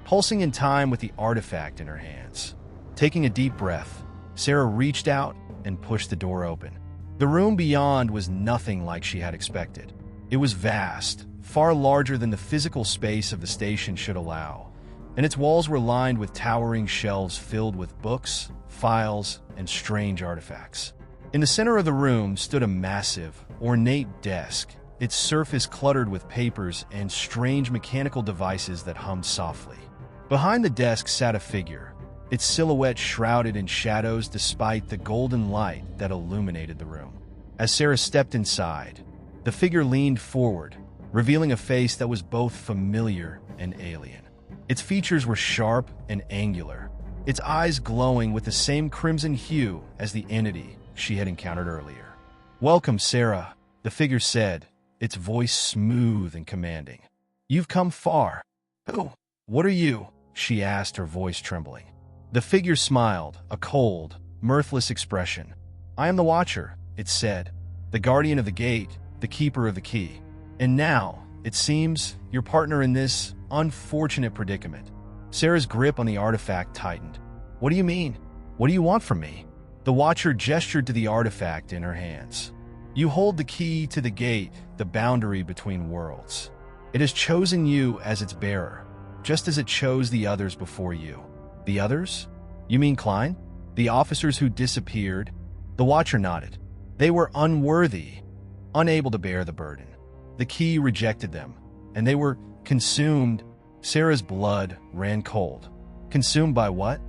pulsing in time with the artifact in her hands. Taking a deep breath, Sarah reached out and pushed the door open. The room beyond was nothing like she had expected. It was vast, far larger than the physical space of the station should allow, and its walls were lined with towering shelves filled with books, files, and strange artifacts. In the center of the room stood a massive, ornate desk, its surface cluttered with papers and strange mechanical devices that hummed softly. Behind the desk sat a figure, its silhouette shrouded in shadows despite the golden light that illuminated the room. As Sarah stepped inside, the figure leaned forward, revealing a face that was both familiar and alien. Its features were sharp and angular, its eyes glowing with the same crimson hue as the entity she had encountered earlier. "Welcome, Sarah," the figure said, its voice smooth and commanding. "You've come far." "Who? What are you?" she asked, her voice trembling. The figure smiled, a cold, mirthless expression. "I am the Watcher," it said, "the guardian of the gate, the keeper of the key. And now, it seems, your partner in this unfortunate predicament." Sarah's grip on the artifact tightened. "What do you mean? What do you want from me?" The Watcher gestured to the artifact in her hands. "You hold the key to the gate, the boundary between worlds. It has chosen you as its bearer, just as it chose the others before you." "The others? You mean Klein? The officers who disappeared?" The Watcher nodded. "They were unworthy, unable to bear the burden. The key rejected them, and they were consumed." Sarah's blood ran cold. "Consumed by what?"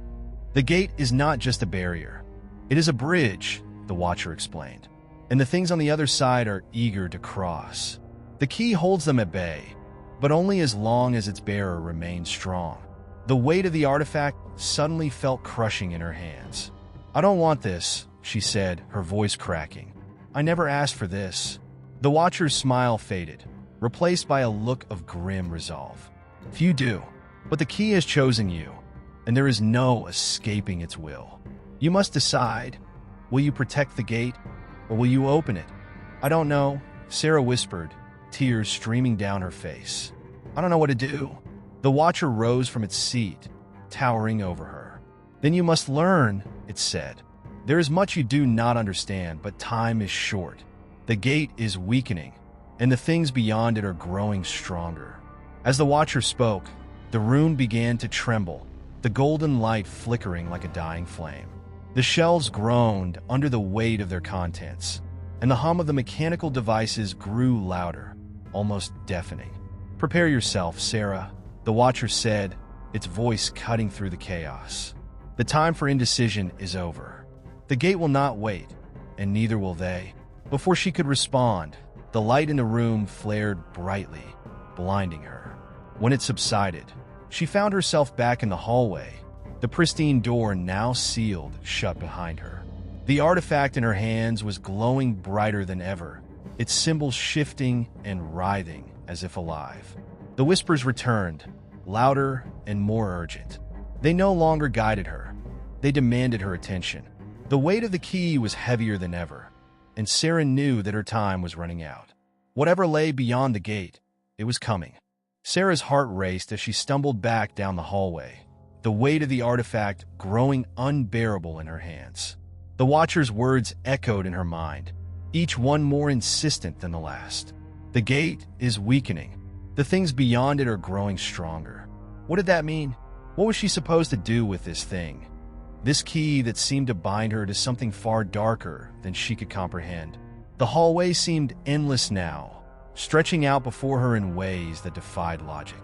"The gate is not just a barrier. It is a bridge," the Watcher explained, "and the things on the other side are eager to cross. The key holds them at bay, but only as long as its bearer remains strong." The weight of the artifact suddenly felt crushing in her hands. "I don't want this," she said, her voice cracking. "I never asked for this." The Watcher's smile faded, replaced by a look of grim resolve. "Few do, but the key has chosen you, and there is no escaping its will. You must decide. Will you protect the gate, or will you open it?" "I don't know," Sarah whispered, tears streaming down her face. "I don't know what to do." The Watcher rose from its seat, towering over her. "Then you must learn," it said. "There is much you do not understand, but time is short. The gate is weakening, and the things beyond it are growing stronger." As the Watcher spoke, the room began to tremble, the golden light flickering like a dying flame. The shelves groaned under the weight of their contents, and the hum of the mechanical devices grew louder, almost deafening. "Prepare yourself, Sarah," the Watcher said, its voice cutting through the chaos. "The time for indecision is over. The gate will not wait, and neither will they." Before she could respond, the light in the room flared brightly, blinding her. When it subsided, she found herself back in the hallway, the pristine door now sealed shut behind her. The artifact in her hands was glowing brighter than ever, its symbols shifting and writhing as if alive. The whispers returned, louder and more urgent. They no longer guided her. They demanded her attention. The weight of the key was heavier than ever, and Sarah knew that her time was running out. Whatever lay beyond the gate, it was coming. Sarah's heart raced as she stumbled back down the hallway, the weight of the artifact growing unbearable in her hands. The Watcher's words echoed in her mind, each one more insistent than the last. "The gate is weakening. The things beyond it are growing stronger." What did that mean? What was she supposed to do with this thing? This key that seemed to bind her to something far darker than she could comprehend. The hallway seemed endless now, stretching out before her in ways that defied logic.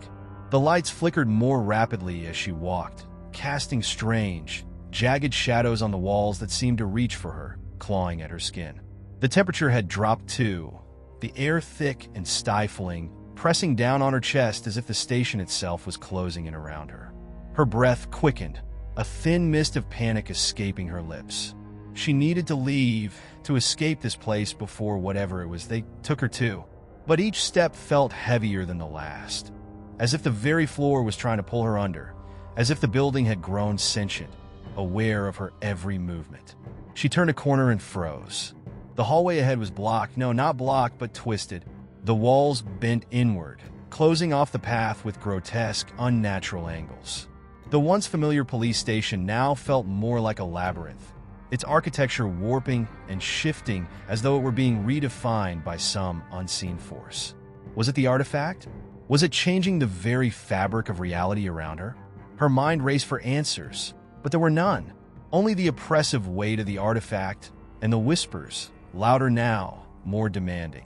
The lights flickered more rapidly as she walked, casting strange, jagged shadows on the walls that seemed to reach for her, clawing at her skin. The temperature had dropped too, the air thick and stifling, pressing down on her chest as if the station itself was closing in around her. Her breath quickened, a thin mist of panic escaping her lips. She needed to leave, to escape this place before whatever it was they took her to. But each step felt heavier than the last, as if the very floor was trying to pull her under, as if the building had grown sentient, aware of her every movement. She turned a corner and froze. The hallway ahead was blocked. No, not blocked, but twisted. The walls bent inward, closing off the path with grotesque, unnatural angles. The once familiar police station now felt more like a labyrinth, its architecture warping and shifting as though it were being redefined by some unseen force. Was it the artifact? Was it changing the very fabric of reality around her? Her mind raced for answers, but there were none. Only the oppressive weight of the artifact and the whispers, louder now, more demanding.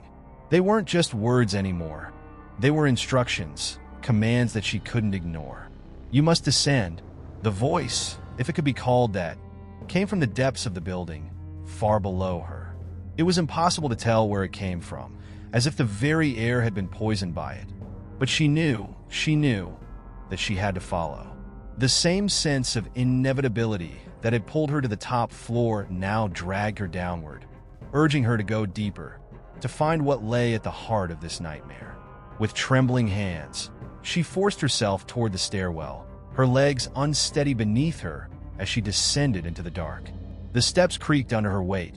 They weren't just words anymore. They were instructions, commands that she couldn't ignore. You must descend. The voice, if it could be called that, came from the depths of the building, far below her. It was impossible to tell where it came from, as if the very air had been poisoned by it. But she knew that she had to follow. The same sense of inevitability that had pulled her to the top floor now dragged her downward, urging her to go deeper, to find what lay at the heart of this nightmare. With trembling hands, she forced herself toward the stairwell, her legs unsteady beneath her as she descended into the dark. The steps creaked under her weight,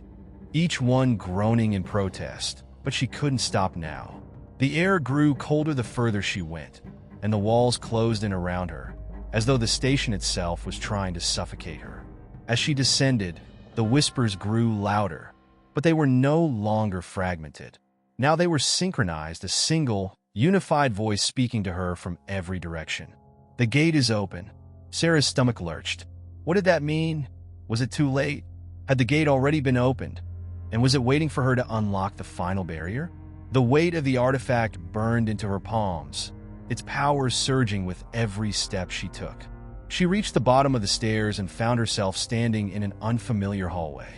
each one groaning in protest, but she couldn't stop now. The air grew colder the further she went, and the walls closed in around her, as though the station itself was trying to suffocate her. As she descended, the whispers grew louder, but they were no longer fragmented. Now they were synchronized, a single, unified voice speaking to her from every direction. "The gate is open." Sarah's stomach lurched. What did that mean? Was it too late? Had the gate already been opened? And was it waiting for her to unlock the final barrier? The weight of the artifact burned into her palms, its power surging with every step she took. She reached the bottom of the stairs and found herself standing in an unfamiliar hallway.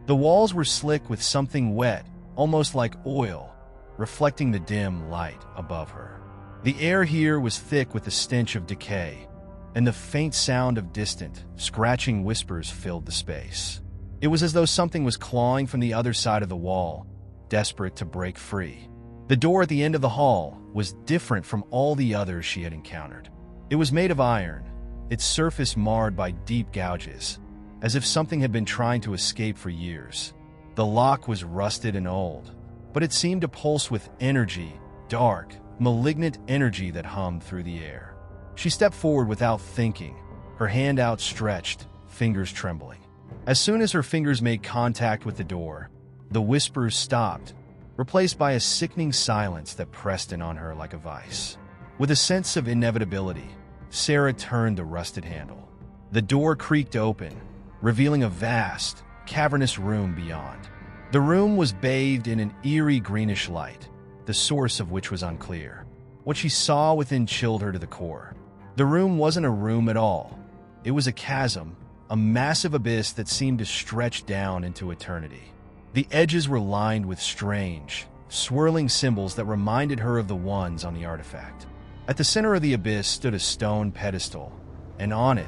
The walls were slick with something wet, almost like oil, reflecting the dim light above her. The air here was thick with the stench of decay, and the faint sound of distant, scratching whispers filled the space. It was as though something was clawing from the other side of the wall, desperate to break free. The door at the end of the hall was different from all the others she had encountered. It was made of iron, its surface marred by deep gouges, as if something had been trying to escape for years. The lock was rusted and old, but it seemed to pulse with energy, dark, malignant energy that hummed through the air. She stepped forward without thinking, her hand outstretched, fingers trembling. As soon as her fingers made contact with the door, the whispers stopped, replaced by a sickening silence that pressed in on her like a vice. With a sense of inevitability, Sarah turned the rusted handle. The door creaked open, revealing a vast, cavernous room beyond. The room was bathed in an eerie greenish light, the source of which was unclear. What she saw within chilled her to the core. The room wasn't a room at all. It was a chasm, a massive abyss that seemed to stretch down into eternity. The edges were lined with strange, swirling symbols that reminded her of the ones on the artifact. At the center of the abyss stood a stone pedestal, and on it,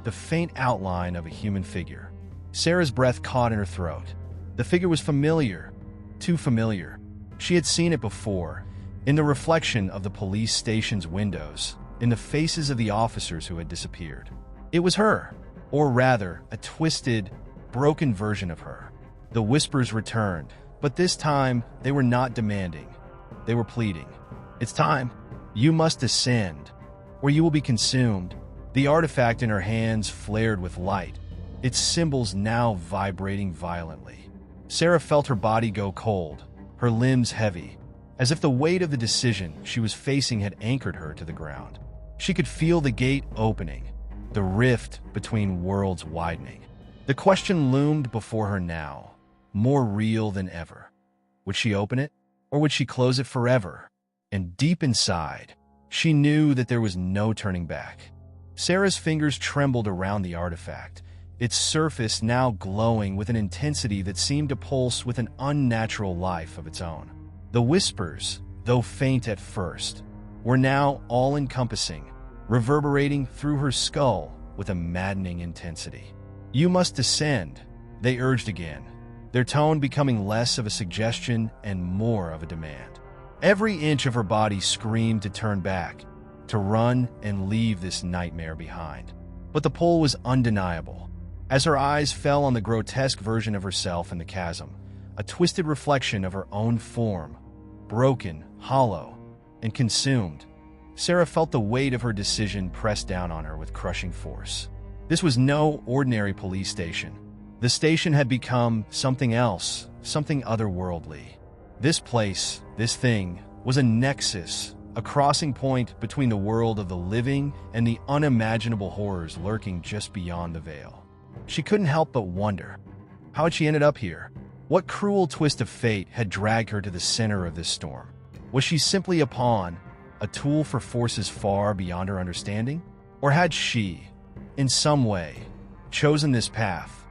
the faint outline of a human figure. Sarah's breath caught in her throat. The figure was familiar, too familiar. She had seen it before, in the reflection of the police station's windows, in the faces of the officers who had disappeared. It was her, or rather, a twisted, broken version of her. The whispers returned, but this time they were not demanding. They were pleading. "It's time. You must descend, or you will be consumed." The artifact in her hands flared with light, its symbols now vibrating violently. Sarah felt her body go cold, her limbs heavy, as if the weight of the decision she was facing had anchored her to the ground. She could feel the gate opening, the rift between worlds widening. The question loomed before her now, more real than ever. Would she open it, or would she close it forever? And deep inside, she knew that there was no turning back. Sarah's fingers trembled around the artifact, its surface now glowing with an intensity that seemed to pulse with an unnatural life of its own. The whispers, though faint at first, were now all-encompassing, reverberating through her skull with a maddening intensity. "You must descend," they urged again, their tone becoming less of a suggestion and more of a demand. Every inch of her body screamed to turn back, to run and leave this nightmare behind. But the pull was undeniable. As her eyes fell on the grotesque version of herself in the chasm, a twisted reflection of her own form, broken, hollow, and consumed, Sarah felt the weight of her decision pressed down on her with crushing force. This was no ordinary police station. The station had become something else, something otherworldly. This place, this thing, was a nexus, a crossing point between the world of the living and the unimaginable horrors lurking just beyond the veil. She couldn't help but wonder, how had she ended up here? What cruel twist of fate had dragged her to the center of this storm? Was she simply a pawn, a tool for forces far beyond her understanding? Or had she, in some way, chosen this path,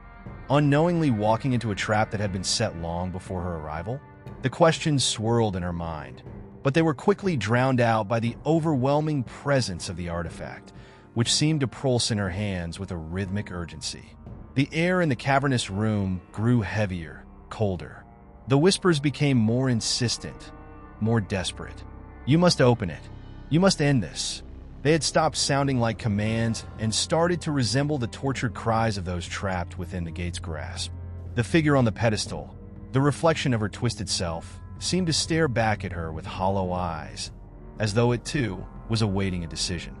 unknowingly walking into a trap that had been set long before her arrival? The questions swirled in her mind, but they were quickly drowned out by the overwhelming presence of the artifact, which seemed to pulse in her hands with a rhythmic urgency. The air in the cavernous room grew heavier, colder. The whispers became more insistent, more desperate. "You must open it. You must end this." They had stopped sounding like commands and started to resemble the tortured cries of those trapped within the gate's grasp. The figure on the pedestal, the reflection of her twisted self, seemed to stare back at her with hollow eyes, as though it too was awaiting a decision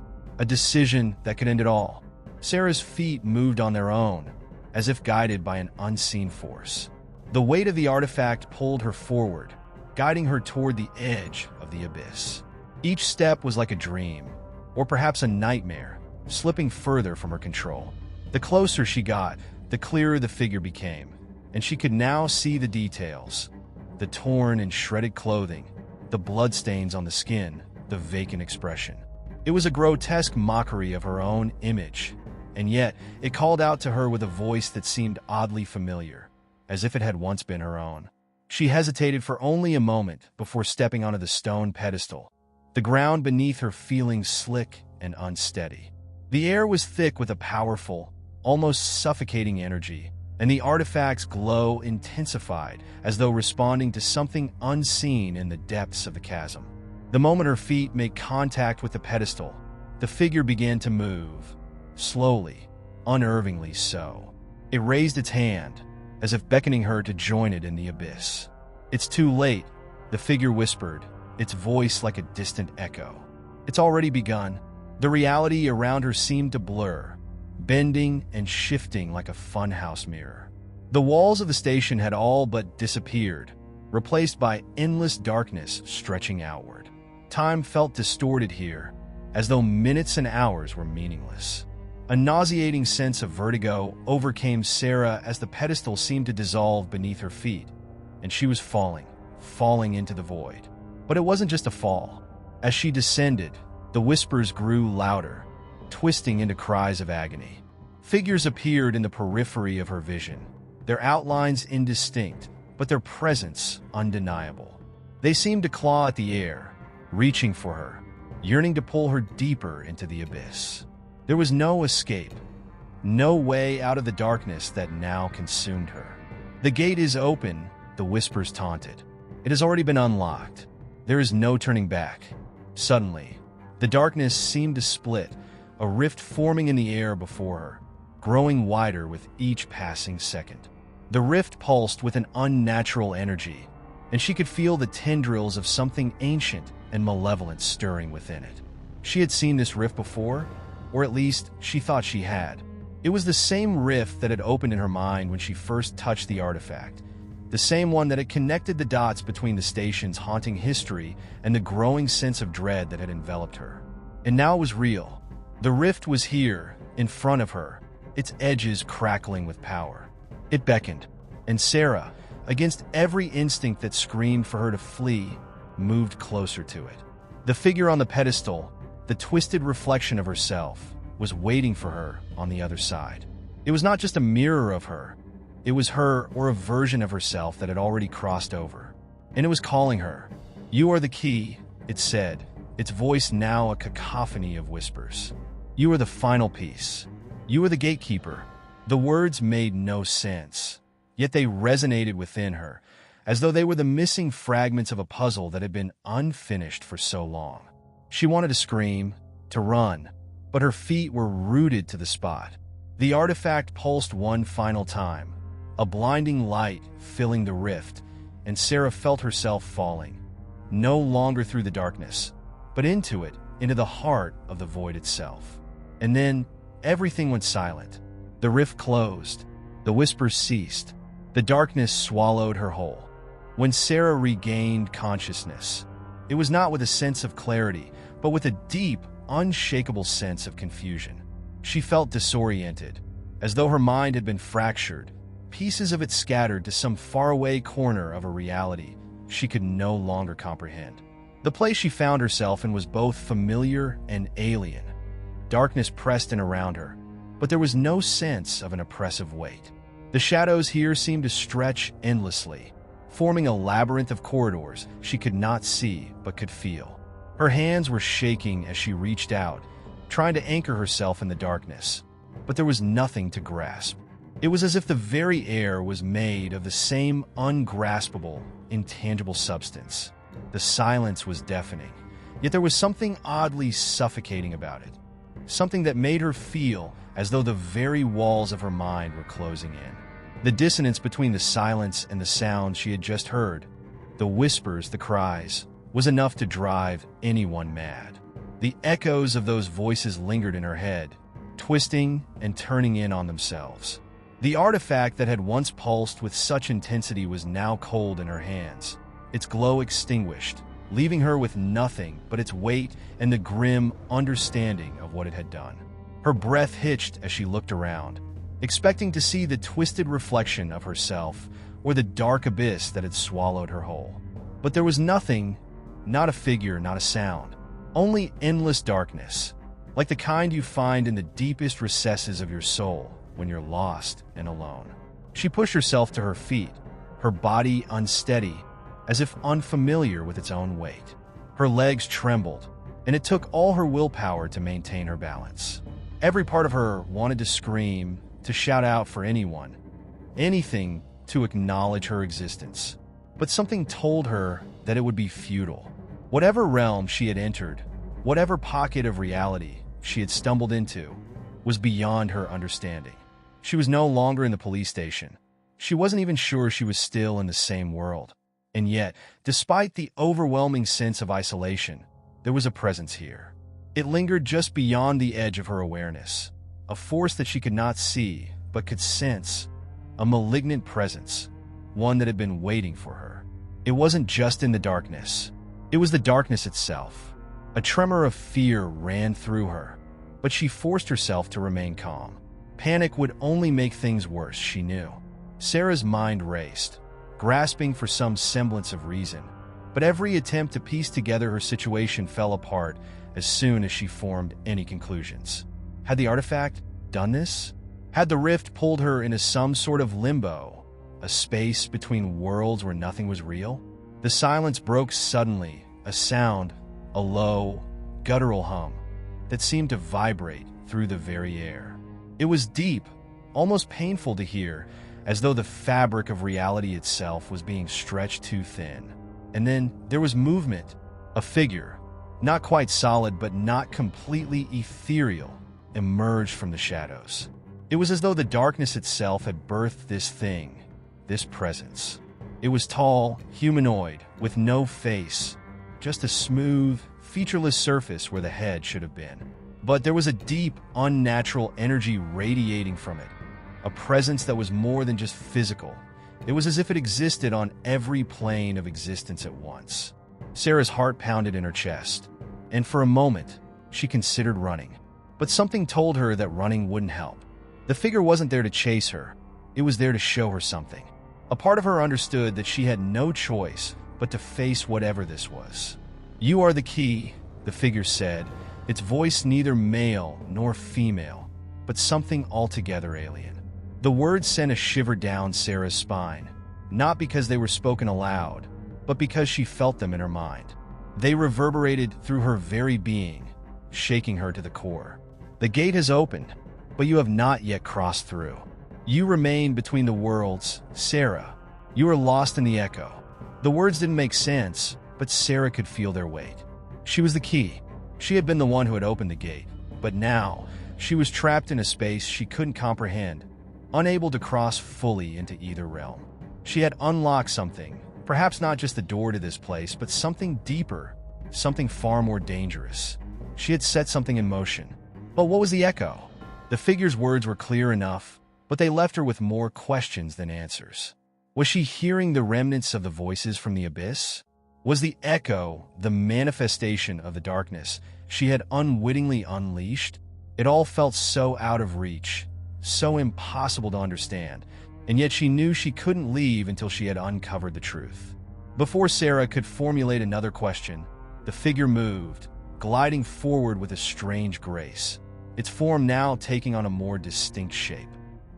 that could end it all. Sarah's feet moved on their own, as if guided by an unseen force. The weight of the artifact pulled her forward, guiding her toward the edge of the abyss. Each step was like a dream, or perhaps a nightmare, slipping further from her control. The closer she got, the clearer the figure became, and she could now see the details: the torn and shredded clothing, the bloodstains on the skin, the vacant expression. It was a grotesque mockery of her own image, and yet it called out to her with a voice that seemed oddly familiar, as if it had once been her own. She hesitated for only a moment before stepping onto the stone pedestal, the ground beneath her feeling slick and unsteady. The air was thick with a powerful, almost suffocating energy, and the artifact's glow intensified as though responding to something unseen in the depths of the chasm. The moment her feet made contact with the pedestal, the figure began to move, slowly, unnervingly so. It raised its hand, as if beckoning her to join it in the abyss. "It's too late," the figure whispered, its voice like a distant echo. "It's already begun." The reality around her seemed to blur, bending and shifting like a funhouse mirror. The walls of the station had all but disappeared, replaced by endless darkness stretching outward. Time felt distorted here, as though minutes and hours were meaningless. A nauseating sense of vertigo overcame Sarah as the pedestal seemed to dissolve beneath her feet, and she was falling into the void. But it wasn't just a fall. As she descended, the whispers grew louder, twisting into cries of agony. Figures appeared in the periphery of her vision, their outlines indistinct, but their presence undeniable. They seemed to claw at the air, reaching for her, yearning to pull her deeper into the abyss. There was no escape, no way out of the darkness that now consumed her. "The gate is open," the whispers taunted. "It has already been unlocked. There is no turning back." Suddenly, the darkness seemed to split, a rift forming in the air before her, growing wider with each passing second. The rift pulsed with an unnatural energy, and she could feel the tendrils of something ancient and malevolent stirring within it. She had seen this rift before, or at least she thought she had. It was the same rift that had opened in her mind when she first touched the artifact, the same one that had connected the dots between the station's haunting history and the growing sense of dread that had enveloped her. And now it was real. The rift was here, in front of her, its edges crackling with power. It beckoned, and Sarah, against every instinct that screamed for her to flee, moved closer to it. The figure on the pedestal, the twisted reflection of herself, was waiting for her on the other side. It was not just a mirror of her. It was her, or a version of herself that had already crossed over. And it was calling her. "You are the key," it said, its voice now a cacophony of whispers. "You are the final piece. You are the gatekeeper." The words made no sense, yet they resonated within her, as though they were the missing fragments of a puzzle that had been unfinished for so long. She wanted to scream, to run, but her feet were rooted to the spot. The artifact pulsed one final time, a blinding light filling the rift, and Sarah felt herself falling, no longer through the darkness, but into it, into the heart of the void itself. And then, everything went silent. The rift closed, the whispers ceased, the darkness swallowed her whole. When Sarah regained consciousness, it was not with a sense of clarity, but with a deep, unshakable sense of confusion. She felt disoriented, as though her mind had been fractured, pieces of it scattered to some faraway corner of a reality she could no longer comprehend. The place she found herself in was both familiar and alien. Darkness pressed in around her, but there was no sense of an oppressive weight. The shadows here seemed to stretch endlessly, forming a labyrinth of corridors she could not see but could feel. Her hands were shaking as she reached out, trying to anchor herself in the darkness, but there was nothing to grasp. It was as if the very air was made of the same ungraspable, intangible substance. The silence was deafening, yet there was something oddly suffocating about it, something that made her feel as though the very walls of her mind were closing in. The dissonance between the silence and the sounds she had just heard, the whispers, the cries, was enough to drive anyone mad. The echoes of those voices lingered in her head, twisting and turning in on themselves. The artifact that had once pulsed with such intensity was now cold in her hands, its glow extinguished, leaving her with nothing but its weight and the grim understanding of what it had done. Her breath hitched as she looked around, expecting to see the twisted reflection of herself or the dark abyss that had swallowed her whole. But there was nothing, not a figure, not a sound, only endless darkness, like the kind you find in the deepest recesses of your soul when you're lost and alone. She pushed herself to her feet, her body unsteady, as if unfamiliar with its own weight. Her legs trembled, and it took all her willpower to maintain her balance. Every part of her wanted to scream, to shout out for anyone, anything to acknowledge her existence. But something told her that it would be futile. Whatever realm she had entered, whatever pocket of reality she had stumbled into, was beyond her understanding. She was no longer in the police station. She wasn't even sure she was still in the same world. And yet, despite the overwhelming sense of isolation, there was a presence here. It lingered just beyond the edge of her awareness, a force that she could not see but could sense, a malignant presence, one that had been waiting for her. It wasn't just in the darkness. It was the darkness itself. A tremor of fear ran through her, but she forced herself to remain calm. Panic would only make things worse, she knew. Sarah's mind raced, grasping for some semblance of reason, but every attempt to piece together her situation fell apart as soon as she formed any conclusions. Had the artifact done this? Had the rift pulled her into some sort of limbo, a space between worlds where nothing was real? The silence broke suddenly, a sound, a low, guttural hum that seemed to vibrate through the very air. It was deep, almost painful to hear, as though the fabric of reality itself was being stretched too thin. And then there was movement, a figure, not quite solid but not completely ethereal, emerged from the shadows. It was as though the darkness itself had birthed this thing, this presence. It was tall, humanoid, with no face, just a smooth, featureless surface where the head should have been. But there was a deep, unnatural energy radiating from it, a presence that was more than just physical. It was as if it existed on every plane of existence at once. Sarah's heart pounded in her chest, and for a moment, she considered running. But something told her that running wouldn't help. The figure wasn't there to chase her. It was there to show her something. A part of her understood that she had no choice but to face whatever this was. "You are the key," the figure said, its voice neither male nor female, but something altogether alien. The words sent a shiver down Sarah's spine, not because they were spoken aloud, but because she felt them in her mind. They reverberated through her very being, shaking her to the core. "The gate has opened, but you have not yet crossed through. You remain between the worlds, Sarah. You are lost in the echo." The words didn't make sense, but Sarah could feel their weight. She was the key. She had been the one who had opened the gate, but now, She was trapped in a space she couldn't comprehend, unable to cross fully into either realm. She had unlocked something, perhaps not just the door to this place, but something deeper, something far more dangerous. She had set something in motion. But what was the echo? The figure's words were clear enough, but they left her with more questions than answers. Was she hearing the remnants of the voices from the abyss? Was the echo the manifestation of the darkness she had unwittingly unleashed? It all felt so out of reach, so impossible to understand, and yet she knew she couldn't leave until she had uncovered the truth. Before Sarah could formulate another question, the figure moved, gliding forward with a strange grace, its form now taking on a more distinct shape.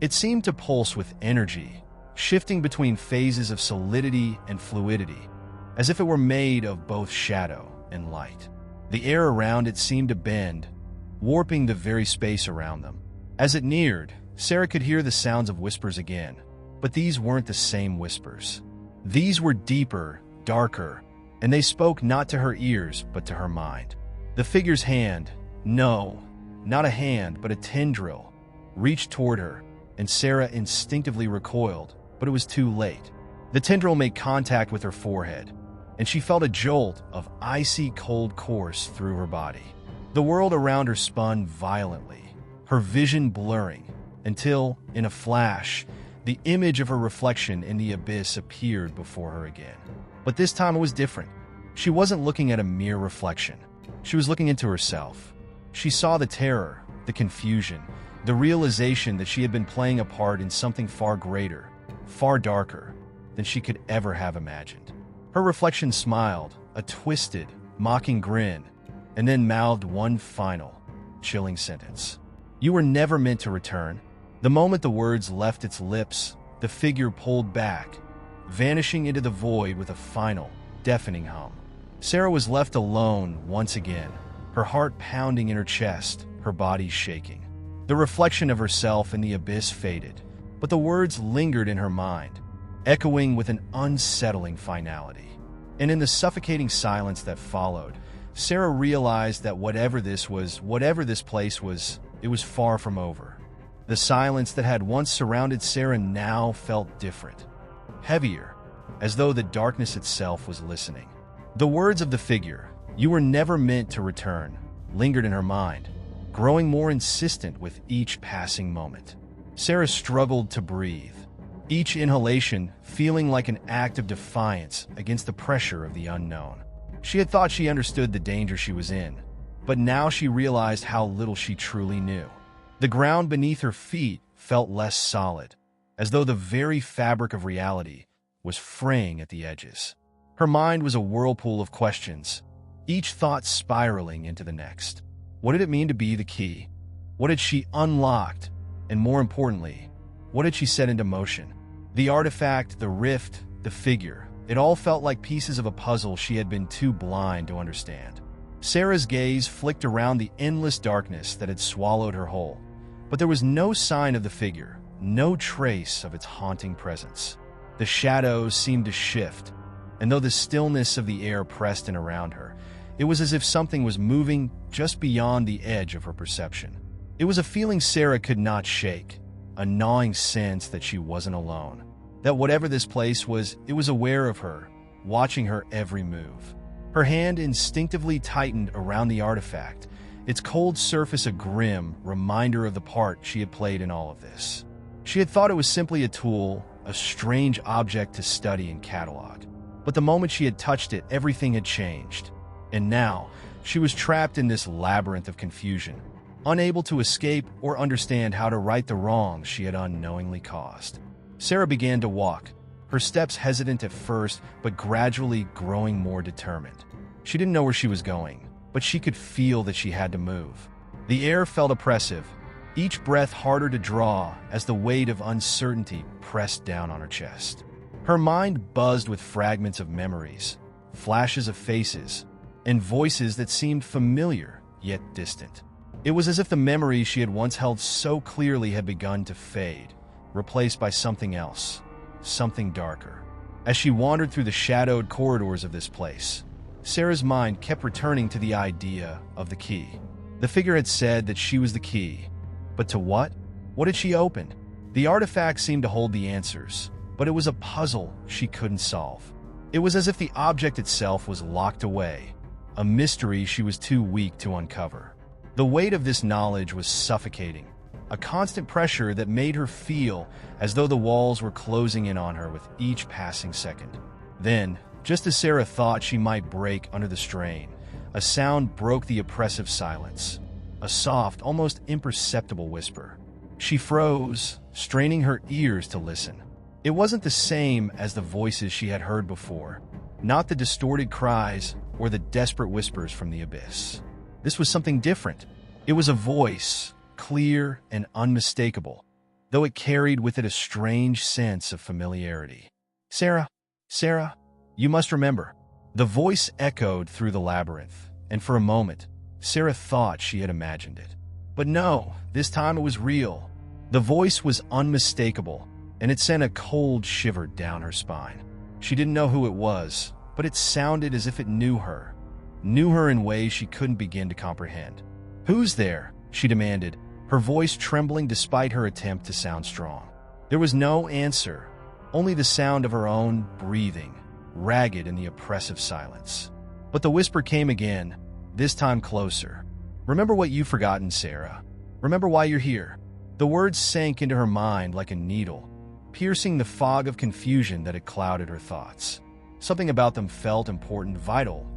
It seemed to pulse with energy, shifting between phases of solidity and fluidity, as if it were made of both shadow and light. The air around it seemed to bend, warping the very space around them. As it neared, Sarah could hear the sounds of whispers again, but these weren't the same whispers. These were deeper, darker, and they spoke not to her ears, but to her mind. The figure's hand, no, not a hand, but a tendril, reached toward her, and Sarah instinctively recoiled, but it was too late. The tendril made contact with her forehead, and she felt a jolt of icy cold course through her body. The world around her spun violently, her vision blurring, until, in a flash, the image of her reflection in the abyss appeared before her again. But this time it was different. She wasn't looking at a mere reflection. She was looking into herself. She saw the terror, the confusion, the realization that she had been playing a part in something far greater, far darker than she could ever have imagined. Her reflection smiled, a twisted, mocking grin, and then mouthed one final, chilling sentence. "You were never meant to return." The moment the words left its lips, the figure pulled back, vanishing into the void with a final, deafening hum. Sarah was left alone once again, her heart pounding in her chest, her body shaking. The reflection of herself in the abyss faded, but the words lingered in her mind, echoing with an unsettling finality. And in the suffocating silence that followed, Sarah realized that whatever this place was, it was far from over. The silence that had once surrounded Sarah now felt different, heavier, as though the darkness itself was listening. The words of the figure, "You were never meant to return," lingered in her mind, growing more insistent with each passing moment. Sarah struggled to breathe, each inhalation feeling like an act of defiance against the pressure of the unknown. She had thought she understood the danger she was in, but now she realized how little she truly knew. The ground beneath her feet felt less solid, as though the very fabric of reality was fraying at the edges. Her mind was a whirlpool of questions, each thought spiraling into the next. What did it mean to be the key? What had she unlocked? And more importantly, what had she set into motion? The artifact, the rift, the figure, it all felt like pieces of a puzzle she had been too blind to understand. Sarah's gaze flicked around the endless darkness that had swallowed her whole, but there was no sign of the figure, no trace of its haunting presence. The shadows seemed to shift, and though the stillness of the air pressed in around her, it was as if something was moving just beyond the edge of her perception. It was a feeling Sarah could not shake, a gnawing sense that she wasn't alone, that whatever this place was, it was aware of her, watching her every move. Her hand instinctively tightened around the artifact, its cold surface a grim reminder of the part she had played in all of this. She had thought it was simply a tool, a strange object to study and catalog. But the moment she had touched it, everything had changed. And now, she was trapped in this labyrinth of confusion, unable to escape or understand how to right the wrongs she had unknowingly caused. Sarah began to walk, her steps hesitant at first, but gradually growing more determined. She didn't know where she was going, but she could feel that she had to move. The air felt oppressive, each breath harder to draw as the weight of uncertainty pressed down on her chest. Her mind buzzed with fragments of memories, flashes of faces, and voices that seemed familiar yet distant. It was as if the memories she had once held so clearly had begun to fade, replaced by something else, something darker. As she wandered through the shadowed corridors of this place, Sarah's mind kept returning to the idea of the key. The figure had said that she was the key. But to what? What had she opened? The artifact seemed to hold the answers, but it was a puzzle she couldn't solve. It was as if the object itself was locked away, a mystery she was too weak to uncover. The weight of this knowledge was suffocating, a constant pressure that made her feel as though the walls were closing in on her with each passing second. Then, just as Sarah thought she might break under the strain, a sound broke the oppressive silence, a soft, almost imperceptible whisper. She froze, straining her ears to listen. It wasn't the same as the voices she had heard before, not the distorted cries or the desperate whispers from the abyss. This was something different. It was a voice, clear and unmistakable, though it carried with it a strange sense of familiarity. "Sarah, Sarah, you must remember." The voice echoed through the labyrinth, and for a moment, Sarah thought she had imagined it. But no, this time it was real. The voice was unmistakable, and it sent a cold shiver down her spine. She didn't know who it was, but it sounded as if it knew her in ways she couldn't begin to comprehend. "Who's there?" she demanded, her voice trembling despite her attempt to sound strong. There was no answer, only the sound of her own breathing, ragged in the oppressive silence. But the whisper came again, this time closer. "Remember what you've forgotten, Sarah. Remember why you're here." The words sank into her mind like a needle, piercing the fog of confusion that had clouded her thoughts. Something about them felt important, vital,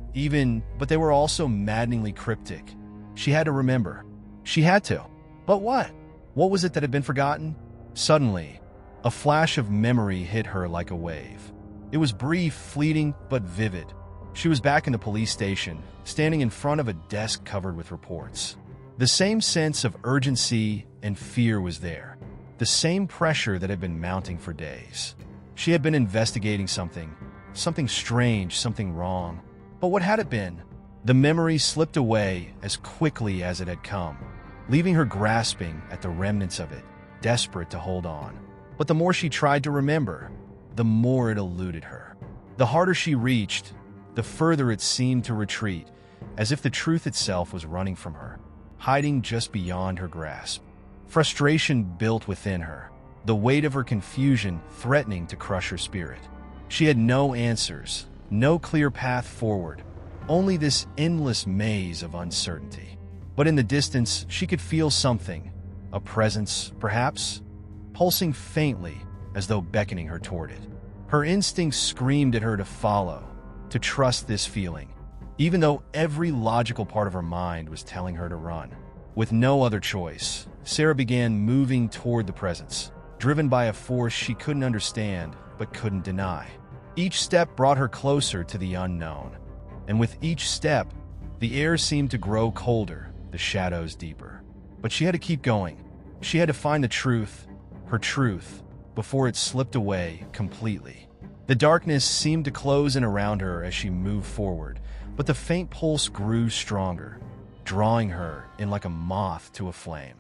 but they were also maddeningly cryptic. She had to remember. She had to. But what? What was it that had been forgotten? Suddenly, a flash of memory hit her like a wave. It was brief, fleeting, but vivid. She was back in the police station, standing in front of a desk covered with reports. The same sense of urgency and fear was there. The same pressure that had been mounting for days. She had been investigating something strange, something wrong. But what had it been? The memory slipped away as quickly as it had come, leaving her grasping at the remnants of it, desperate to hold on. But the more she tried to remember, the more it eluded her. The harder she reached, the further it seemed to retreat, as if the truth itself was running from her, hiding just beyond her grasp. Frustration built within her, the weight of her confusion threatening to crush her spirit. She had no answers, no clear path forward, only this endless maze of uncertainty. But in the distance, she could feel something, a presence, perhaps, pulsing faintly as though beckoning her toward it. Her instincts screamed at her to follow, to trust this feeling, even though every logical part of her mind was telling her to run. With no other choice, Sarah began moving toward the presence, driven by a force she couldn't understand but couldn't deny. Each step brought her closer to the unknown, and with each step, the air seemed to grow colder, the shadows deeper. But she had to keep going. She had to find the truth, her truth, before it slipped away completely. The darkness seemed to close in around her as she moved forward, but the faint pulse grew stronger, drawing her in like a moth to a flame.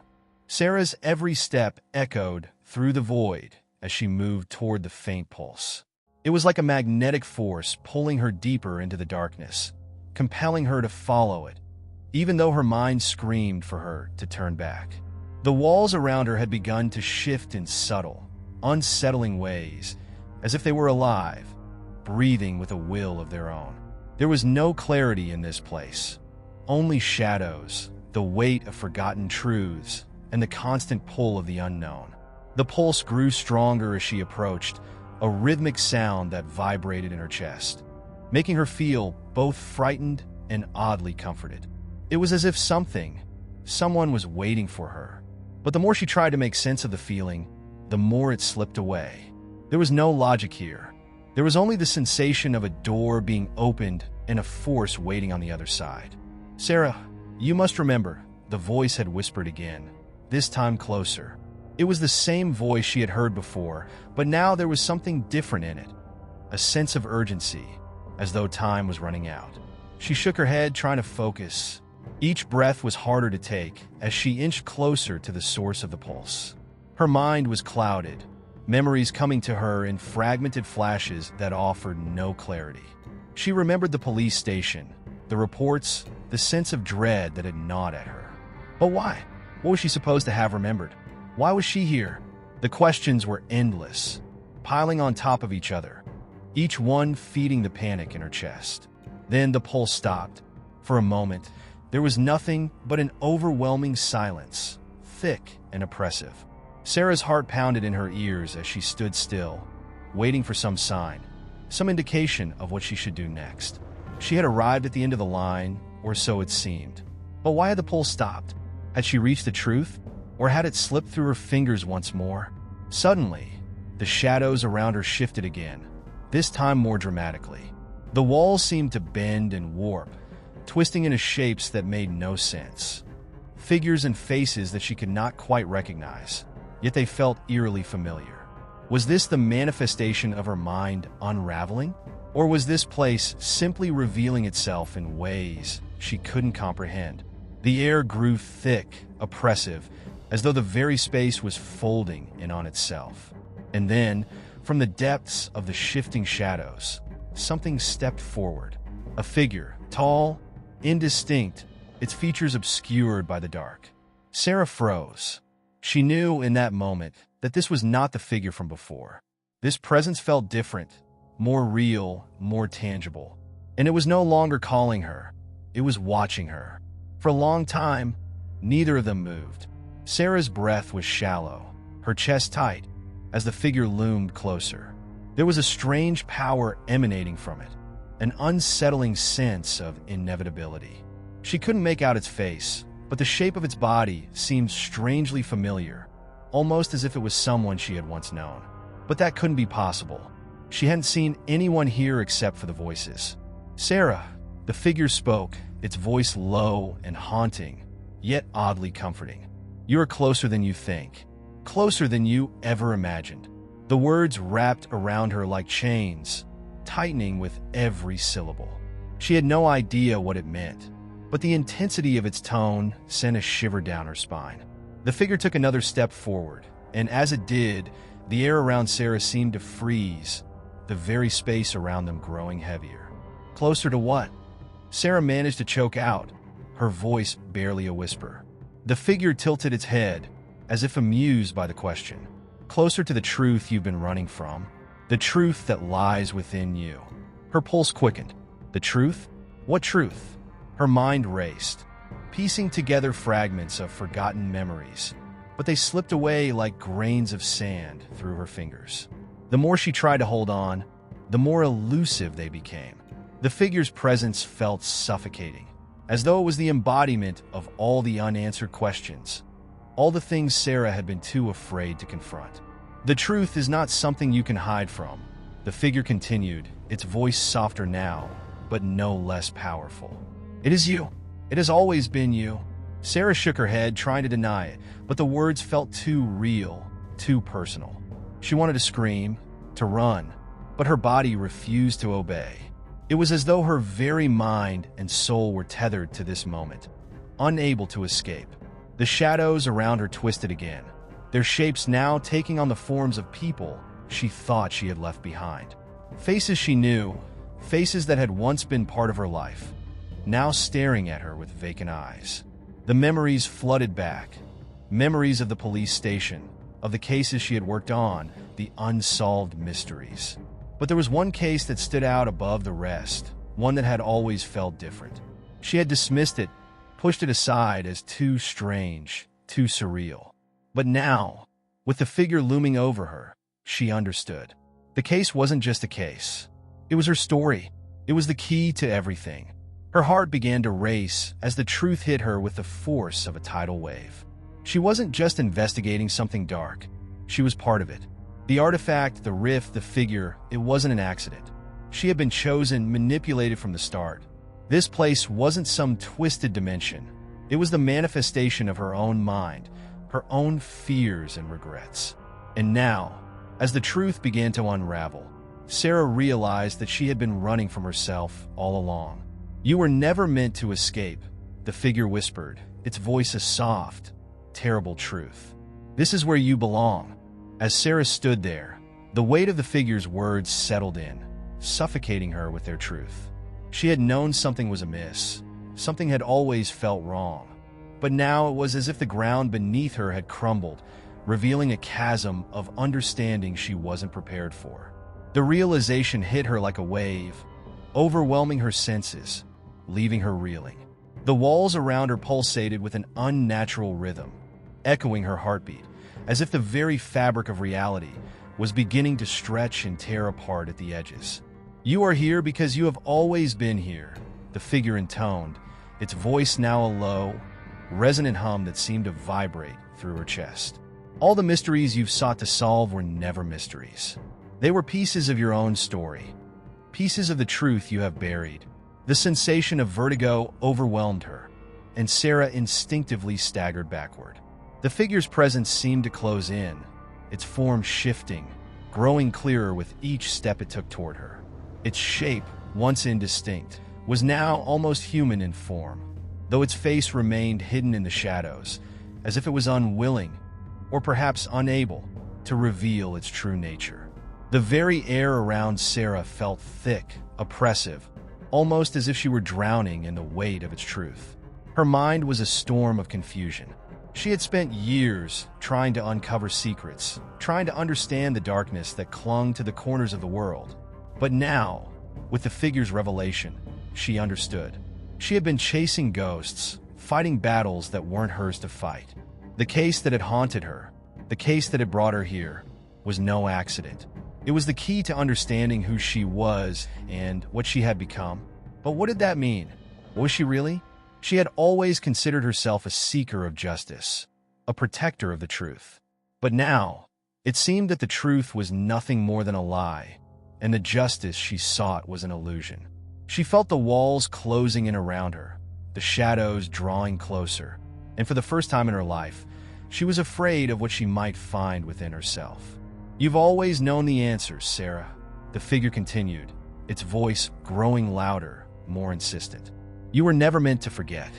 Sarah's every step echoed through the void as she moved toward the faint pulse. It was like a magnetic force pulling her deeper into the darkness, compelling her to follow it, even though her mind screamed for her to turn back. The walls around her had begun to shift in subtle, unsettling ways, as if they were alive, breathing with a will of their own. There was no clarity in this place, only shadows, the weight of forgotten truths, and the constant pull of the unknown. The pulse grew stronger as she approached, a rhythmic sound that vibrated in her chest, making her feel both frightened and oddly comforted. It was as if someone was waiting for her. But the more she tried to make sense of the feeling, the more it slipped away. There was no logic here. There was only the sensation of a door being opened and a force waiting on the other side. "Sarah, you must remember," the voice had whispered again, this time closer. It was the same voice she had heard before, but now there was something different in it, a sense of urgency, as though time was running out. She shook her head, trying to focus. Each breath was harder to take as she inched closer to the source of the pulse. Her mind was clouded, memories coming to her in fragmented flashes that offered no clarity. She remembered the police station, the reports, the sense of dread that had gnawed at her. But why? What was she supposed to have remembered? Why was she here? The questions were endless, piling on top of each other, each one feeding the panic in her chest. Then the pulse stopped. For a moment, there was nothing but an overwhelming silence, thick and oppressive. Sarah's heart pounded in her ears as she stood still, waiting for some sign, some indication of what she should do next. She had arrived at the end of the line, or so it seemed. But why had the pulse stopped? Had she reached the truth? Or had it slipped through her fingers once more? Suddenly, the shadows around her shifted again, this time more dramatically. The walls seemed to bend and warp, twisting into shapes that made no sense. Figures and faces that she could not quite recognize, yet they felt eerily familiar. Was this the manifestation of her mind unraveling? Or was this place simply revealing itself in ways she couldn't comprehend? The air grew thick, oppressive, as though the very space was folding in on itself. And then, from the depths of the shifting shadows, something stepped forward. A figure, tall, indistinct, its features obscured by the dark. Sarah froze. She knew in that moment that this was not the figure from before. This presence felt different, more real, more tangible. And it was no longer calling her. It was watching her. For a long time, neither of them moved. Sarah's breath was shallow, her chest tight, as the figure loomed closer. There was a strange power emanating from it, an unsettling sense of inevitability. She couldn't make out its face, but the shape of its body seemed strangely familiar, almost as if it was someone she had once known. But that couldn't be possible. She hadn't seen anyone here except for the voices. "Sarah," the figure spoke, its voice low and haunting, yet oddly comforting. "You are closer than you think, closer than you ever imagined." The words wrapped around her like chains, tightening with every syllable. She had no idea what it meant, but the intensity of its tone sent a shiver down her spine. The figure took another step forward, and as it did, the air around Sarah seemed to freeze, the very space around them growing heavier. Closer to what? Sarah managed to choke out, her voice barely a whisper. The figure tilted its head, as if amused by the question. "Closer to the truth you've been running from, the truth that lies within you." Her pulse quickened. The truth? What truth? Her mind raced, piecing together fragments of forgotten memories, but they slipped away like grains of sand through her fingers. The more she tried to hold on, the more elusive they became. The figure's presence felt suffocating, as though it was the embodiment of all the unanswered questions, all the things Sarah had been too afraid to confront. "The truth is not something you can hide from," the figure continued, its voice softer now, but no less powerful. "It is you. It has always been you." Sarah shook her head, trying to deny it, but the words felt too real, too personal. She wanted to scream, to run, but her body refused to obey. It was as though her very mind and soul were tethered to this moment, unable to escape. The shadows around her twisted again, their shapes now taking on the forms of people she thought she had left behind. Faces she knew, faces that had once been part of her life, now staring at her with vacant eyes. The memories flooded back, memories of the police station, of the cases she had worked on, the unsolved mysteries. But there was one case that stood out above the rest, one that had always felt different. She had dismissed it, pushed it aside as too strange, too surreal. But now, with the figure looming over her, she understood. The case wasn't just a case. It was her story. It was the key to everything. Her heart began to race as the truth hit her with the force of a tidal wave. She wasn't just investigating something dark. She was part of it. The artifact, the rift, the figure, it wasn't an accident. She had been chosen, manipulated from the start. This place wasn't some twisted dimension. It was the manifestation of her own mind, her own fears and regrets. And now, as the truth began to unravel, Sarah realized that she had been running from herself all along. "You were never meant to escape," the figure whispered, its voice a soft, terrible truth. "This is where you belong." As Sarah stood there, the weight of the figure's words settled in, suffocating her with their truth. She had known something was amiss. Something had always felt wrong. But now it was as if the ground beneath her had crumbled, revealing a chasm of understanding she wasn't prepared for. The realization hit her like a wave, overwhelming her senses, leaving her reeling. The walls around her pulsated with an unnatural rhythm, echoing her heartbeat, as if the very fabric of reality was beginning to stretch and tear apart at the edges. "You are here because you have always been here," the figure intoned, its voice now a low, resonant hum that seemed to vibrate through her chest. "All the mysteries you've sought to solve were never mysteries. They were pieces of your own story, pieces of the truth you have buried." The sensation of vertigo overwhelmed her, and Sarah instinctively staggered backward. The figure's presence seemed to close in, its form shifting, growing clearer with each step it took toward her. Its shape, once indistinct, was now almost human in form, though its face remained hidden in the shadows, as if it was unwilling, or perhaps unable, to reveal its true nature. The very air around Sarah felt thick, oppressive, almost as if she were drowning in the weight of its truth. Her mind was a storm of confusion. She had spent years trying to uncover secrets, trying to understand the darkness that clung to the corners of the world. But now, with the figure's revelation, she understood. She had been chasing ghosts, fighting battles that weren't hers to fight. The case that had haunted her, the case that had brought her here, was no accident. It was the key to understanding who she was and what she had become. But what did that mean? Was she really? She had always considered herself a seeker of justice, a protector of the truth. But now, it seemed that the truth was nothing more than a lie, and the justice she sought was an illusion. She felt the walls closing in around her, the shadows drawing closer, and for the first time in her life, she was afraid of what she might find within herself. "You've always known the answers, Sarah," the figure continued, its voice growing louder, more insistent. "You were never meant to forget.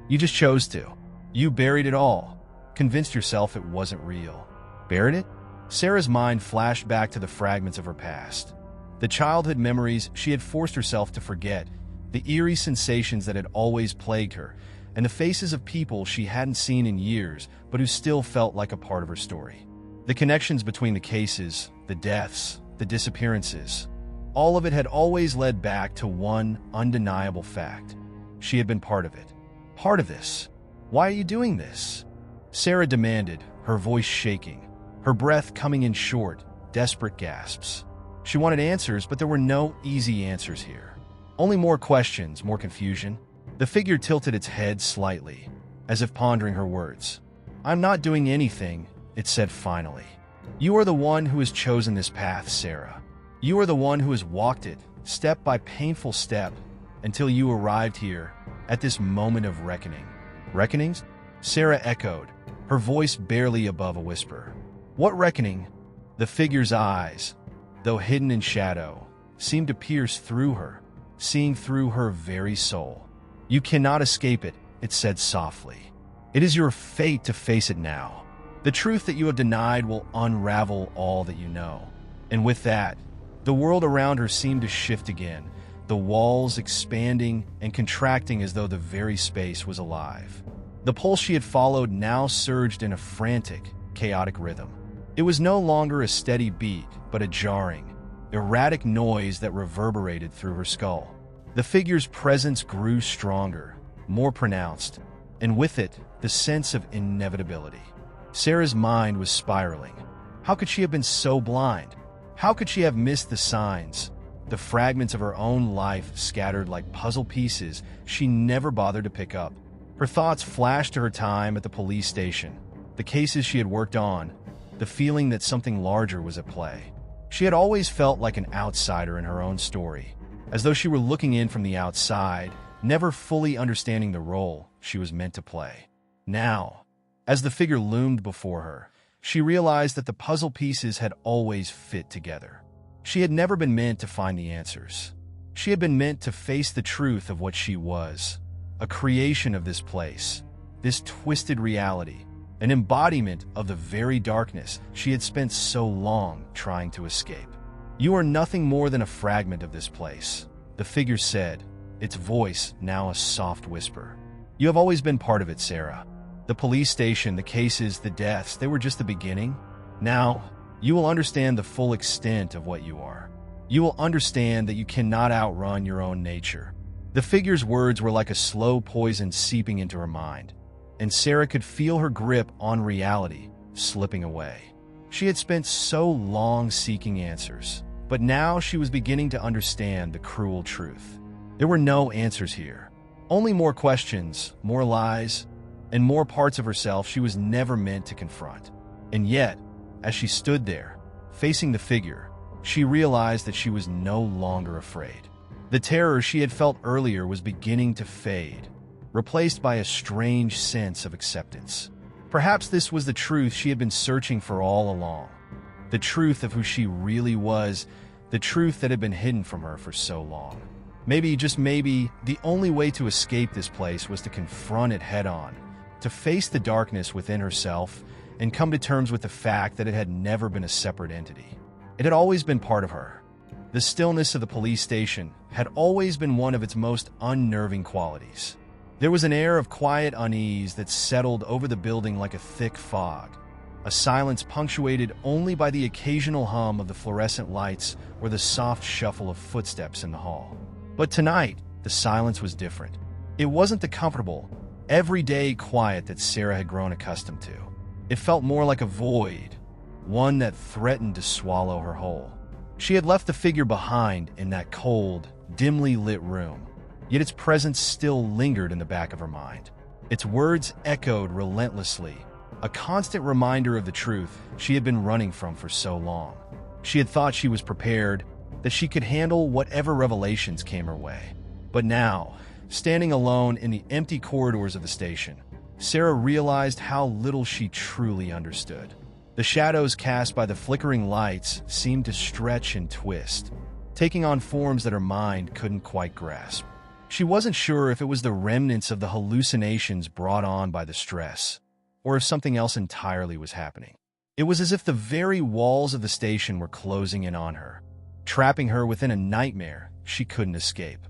You just chose to. You buried it all, convinced yourself it wasn't real." Buried it? Sarah's mind flashed back to the fragments of her past. The childhood memories she had forced herself to forget, the eerie sensations that had always plagued her, and the faces of people she hadn't seen in years but who still felt like a part of her story. The connections between the cases, the deaths, the disappearances, all of it had always led back to one undeniable fact. She had been part of it. Part of this. "Why are you doing this?" Sarah demanded, her voice shaking, her breath coming in short, desperate gasps. She wanted answers, but there were no easy answers here. Only more questions, more confusion. The figure tilted its head slightly, as if pondering her words. "I'm not doing anything," it said finally. "You are the one who has chosen this path, Sarah. You are the one who has walked it, step by painful step, until you arrived here, at this moment of reckoning." "Reckonings?" Sarah echoed, her voice barely above a whisper. "What reckoning?" The figure's eyes, though hidden in shadow, seemed to pierce through her, seeing through her very soul. "You cannot escape it," it said softly. "It is your fate to face it now. The truth that you have denied will unravel all that you know." And with that, the world around her seemed to shift again, the walls expanding and contracting as though the very space was alive. The pulse she had followed now surged in a frantic, chaotic rhythm. It was no longer a steady beat, but a jarring, erratic noise that reverberated through her skull. The figure's presence grew stronger, more pronounced, and with it, the sense of inevitability. Sarah's mind was spiraling. How could she have been so blind? How could she have missed the signs, the fragments of her own life scattered like puzzle pieces she never bothered to pick up? Her thoughts flashed to her time at the police station, the cases she had worked on, the feeling that something larger was at play. She had always felt like an outsider in her own story, as though she were looking in from the outside, never fully understanding the role she was meant to play. Now, as the figure loomed before her, she realized that the puzzle pieces had always fit together. She had never been meant to find the answers. She had been meant to face the truth of what she was, a creation of this place, this twisted reality, an embodiment of the very darkness she had spent so long trying to escape. "You are nothing more than a fragment of this place," the figure said, its voice now a soft whisper. "You have always been part of it, Sarah. The police station, the cases, the deaths, they were just the beginning. Now, you will understand the full extent of what you are. You will understand that you cannot outrun your own nature. The figure's words were like a slow poison seeping into her mind, and Sarah could feel her grip on reality slipping away. She had spent so long seeking answers, but now she was beginning to understand the cruel truth. There were no answers here. Only more questions, more lies, and more parts of herself she was never meant to confront. And yet, as she stood there, facing the figure, she realized that she was no longer afraid. The terror she had felt earlier was beginning to fade, replaced by a strange sense of acceptance. Perhaps this was the truth she had been searching for all along. The truth of who she really was, the truth that had been hidden from her for so long. Maybe, just maybe, the only way to escape this place was to confront it head-on, to face the darkness within herself and come to terms with the fact that it had never been a separate entity. It had always been part of her. The stillness of the police station had always been one of its most unnerving qualities. There was an air of quiet unease that settled over the building like a thick fog, a silence punctuated only by the occasional hum of the fluorescent lights or the soft shuffle of footsteps in the hall. But tonight, the silence was different. It wasn't the comfortable, everyday quiet that Sarah had grown accustomed to. It felt more like a void, one that threatened to swallow her whole. She had left the figure behind in that cold, dimly lit room, yet its presence still lingered in the back of her mind. Its words echoed relentlessly, a constant reminder of the truth she had been running from for so long. She had thought she was prepared, that she could handle whatever revelations came her way. But now, standing alone in the empty corridors of the station, Sarah realized how little she truly understood. The shadows cast by the flickering lights seemed to stretch and twist, taking on forms that her mind couldn't quite grasp. She wasn't sure if it was the remnants of the hallucinations brought on by the stress, or if something else entirely was happening. It was as if the very walls of the station were closing in on her, trapping her within a nightmare she couldn't escape.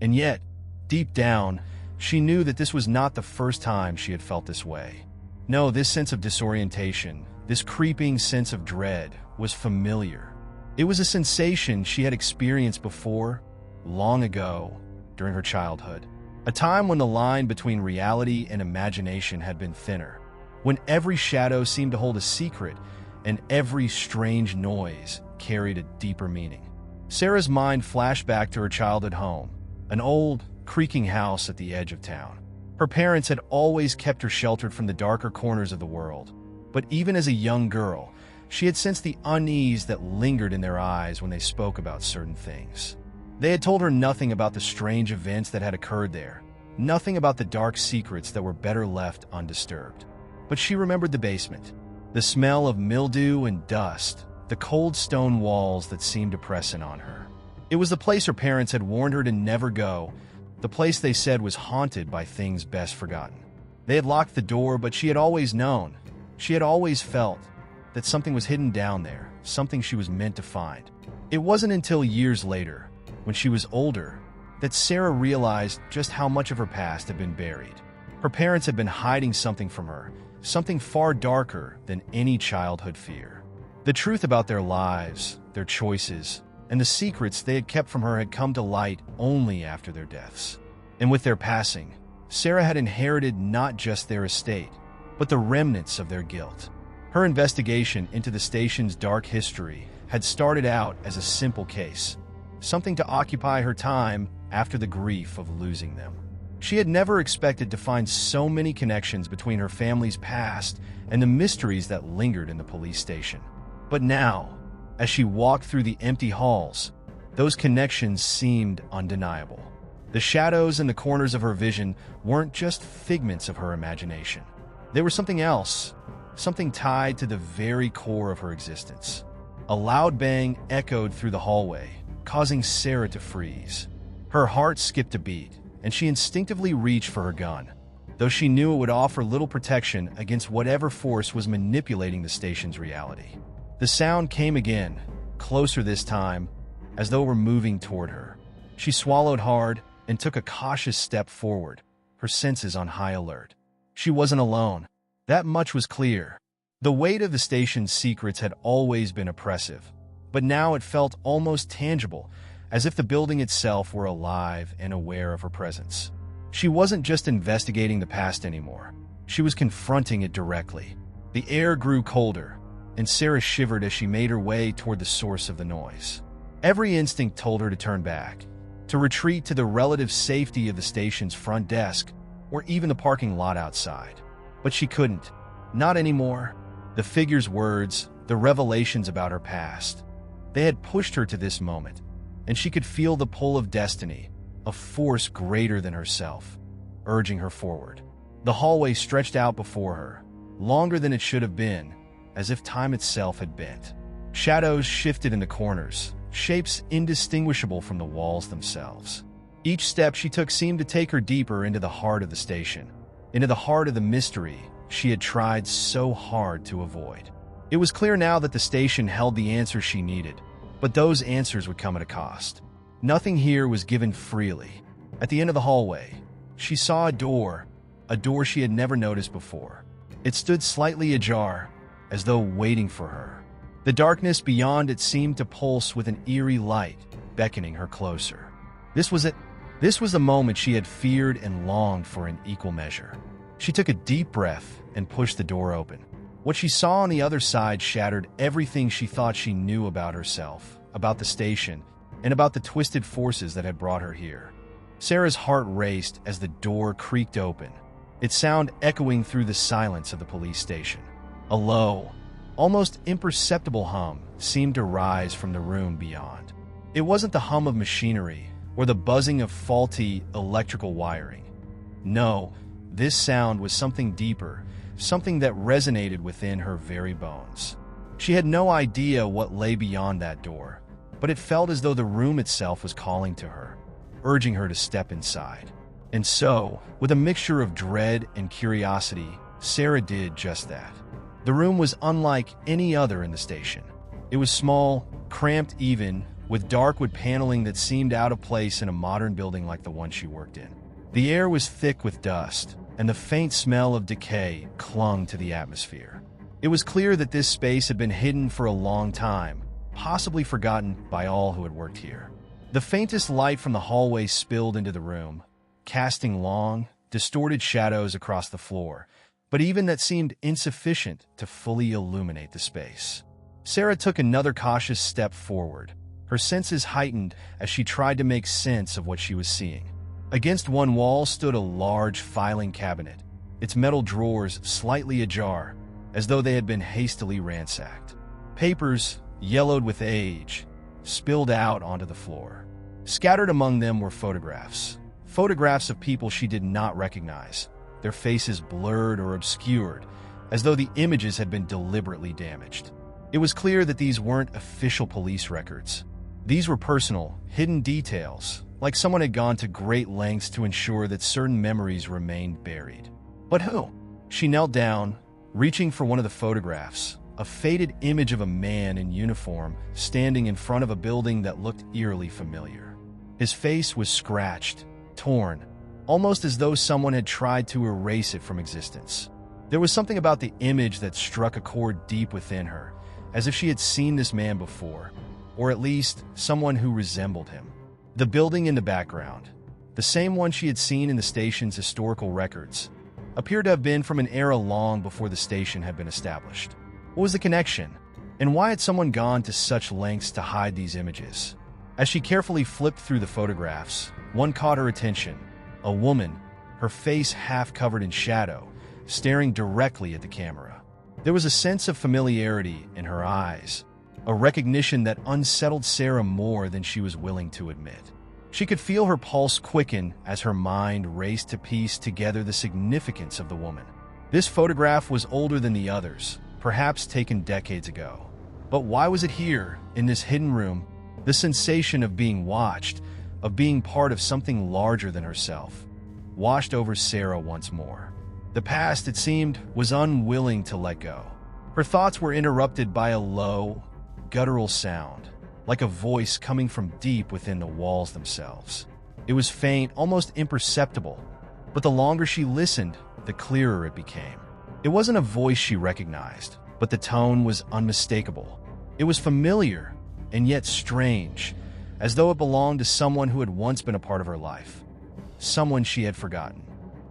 And yet, deep down, she knew that this was not the first time she had felt this way. No, this sense of disorientation, this creeping sense of dread, was familiar. It was a sensation she had experienced before, long ago, during her childhood. A time when the line between reality and imagination had been thinner, when every shadow seemed to hold a secret and every strange noise carried a deeper meaning. Sarah's mind flashed back to her childhood home, an old, creaking house at the edge of town. Her parents had always kept her sheltered from the darker corners of the world, but even as a young girl, she had sensed the unease that lingered in their eyes when they spoke about certain things. They had told her nothing about the strange events that had occurred there, nothing about the dark secrets that were better left undisturbed. But she remembered the basement, the smell of mildew and dust, the cold stone walls that seemed to press in on her. It was the place her parents had warned her to never go, the place they said was haunted by things best forgotten. They had locked the door, but she had always known, she had always felt, that something was hidden down there, something she was meant to find. It wasn't until years later, when she was older, that Sarah realized just how much of her past had been buried. Her parents had been hiding something from her, something far darker than any childhood fear. The truth about their lives, their choices, and the secrets they had kept from her had come to light only after their deaths. And with their passing, Sarah had inherited not just their estate, but the remnants of their guilt. Her investigation into the station's dark history had started out as a simple case, something to occupy her time after the grief of losing them. She had never expected to find so many connections between her family's past and the mysteries that lingered in the police station. But now, as she walked through the empty halls, those connections seemed undeniable. The shadows in the corners of her vision weren't just figments of her imagination. They were something else, something tied to the very core of her existence. A loud bang echoed through the hallway, causing Sarah to freeze. Her heart skipped a beat, and she instinctively reached for her gun, though she knew it would offer little protection against whatever force was manipulating the station's reality. The sound came again, closer this time, as though it were moving toward her. She swallowed hard and took a cautious step forward, her senses on high alert. She wasn't alone. That much was clear. The weight of the station's secrets had always been oppressive, but now it felt almost tangible, as if the building itself were alive and aware of her presence. She wasn't just investigating the past anymore. She was confronting it directly. The air grew colder, and Sarah shivered as she made her way toward the source of the noise. Every instinct told her to turn back, to retreat to the relative safety of the station's front desk, or even the parking lot outside. But she couldn't. Not anymore. The figure's words, the revelations about her past, they had pushed her to this moment, and she could feel the pull of destiny, a force greater than herself, urging her forward. The hallway stretched out before her, longer than it should have been, as if time itself had bent. Shadows shifted in the corners, shapes indistinguishable from the walls themselves. Each step she took seemed to take her deeper into the heart of the station, into the heart of the mystery she had tried so hard to avoid. It was clear now that the station held the answers she needed, but those answers would come at a cost. Nothing here was given freely. At the end of the hallway, she saw a door she had never noticed before. It stood slightly ajar, as though waiting for her. The darkness beyond it seemed to pulse with an eerie light, beckoning her closer. This was it. This was the moment she had feared and longed for in equal measure. She took a deep breath and pushed the door open. What she saw on the other side shattered everything she thought she knew about herself, about the station, and about the twisted forces that had brought her here. Sarah's heart raced as the door creaked open, its sound echoing through the silence of the police station. A low, almost imperceptible hum seemed to rise from the room beyond. It wasn't the hum of machinery or the buzzing of faulty electrical wiring. No, this sound was something deeper, something that resonated within her very bones. She had no idea what lay beyond that door, but it felt as though the room itself was calling to her, urging her to step inside. And so, with a mixture of dread and curiosity, Sarah did just that. The room was unlike any other in the station. It was small, cramped even, with dark wood paneling that seemed out of place in a modern building like the one she worked in. The air was thick with dust, and the faint smell of decay clung to the atmosphere. It was clear that this space had been hidden for a long time, possibly forgotten by all who had worked here. The faintest light from the hallway spilled into the room, casting long, distorted shadows across the floor, but even that seemed insufficient to fully illuminate the space. Sarah took another cautious step forward, her senses heightened as she tried to make sense of what she was seeing. Against one wall stood a large filing cabinet, its metal drawers slightly ajar, as though they had been hastily ransacked. Papers, yellowed with age, spilled out onto the floor. Scattered among them were photographs of people she did not recognize, their faces blurred or obscured, as though the images had been deliberately damaged. It was clear that these weren't official police records. These were personal, hidden details, like someone had gone to great lengths to ensure that certain memories remained buried. But who? She knelt down, reaching for one of the photographs, a faded image of a man in uniform standing in front of a building that looked eerily familiar. His face was scratched, torn, almost as though someone had tried to erase it from existence. There was something about the image that struck a chord deep within her, as if she had seen this man before, or at least someone who resembled him. The building in the background, the same one she had seen in the station's historical records, appeared to have been from an era long before the station had been established. What was the connection? And why had someone gone to such lengths to hide these images? As she carefully flipped through the photographs, one caught her attention. A woman, her face half covered in shadow, staring directly at the camera. There was a sense of familiarity in her eyes, a recognition that unsettled Sarah more than she was willing to admit. She could feel her pulse quicken as her mind raced to piece together the significance of the woman. This photograph was older than the others, perhaps taken decades ago. But why was it here, in this hidden room? The sensation of being watched, of being part of something larger than herself, washed over Sarah once more. The past, it seemed, was unwilling to let go. Her thoughts were interrupted by a low, guttural sound, like a voice coming from deep within the walls themselves. It was faint, almost imperceptible, but the longer she listened, the clearer it became. It wasn't a voice she recognized, but the tone was unmistakable. It was familiar, and yet strange, as though it belonged to someone who had once been a part of her life. Someone she had forgotten.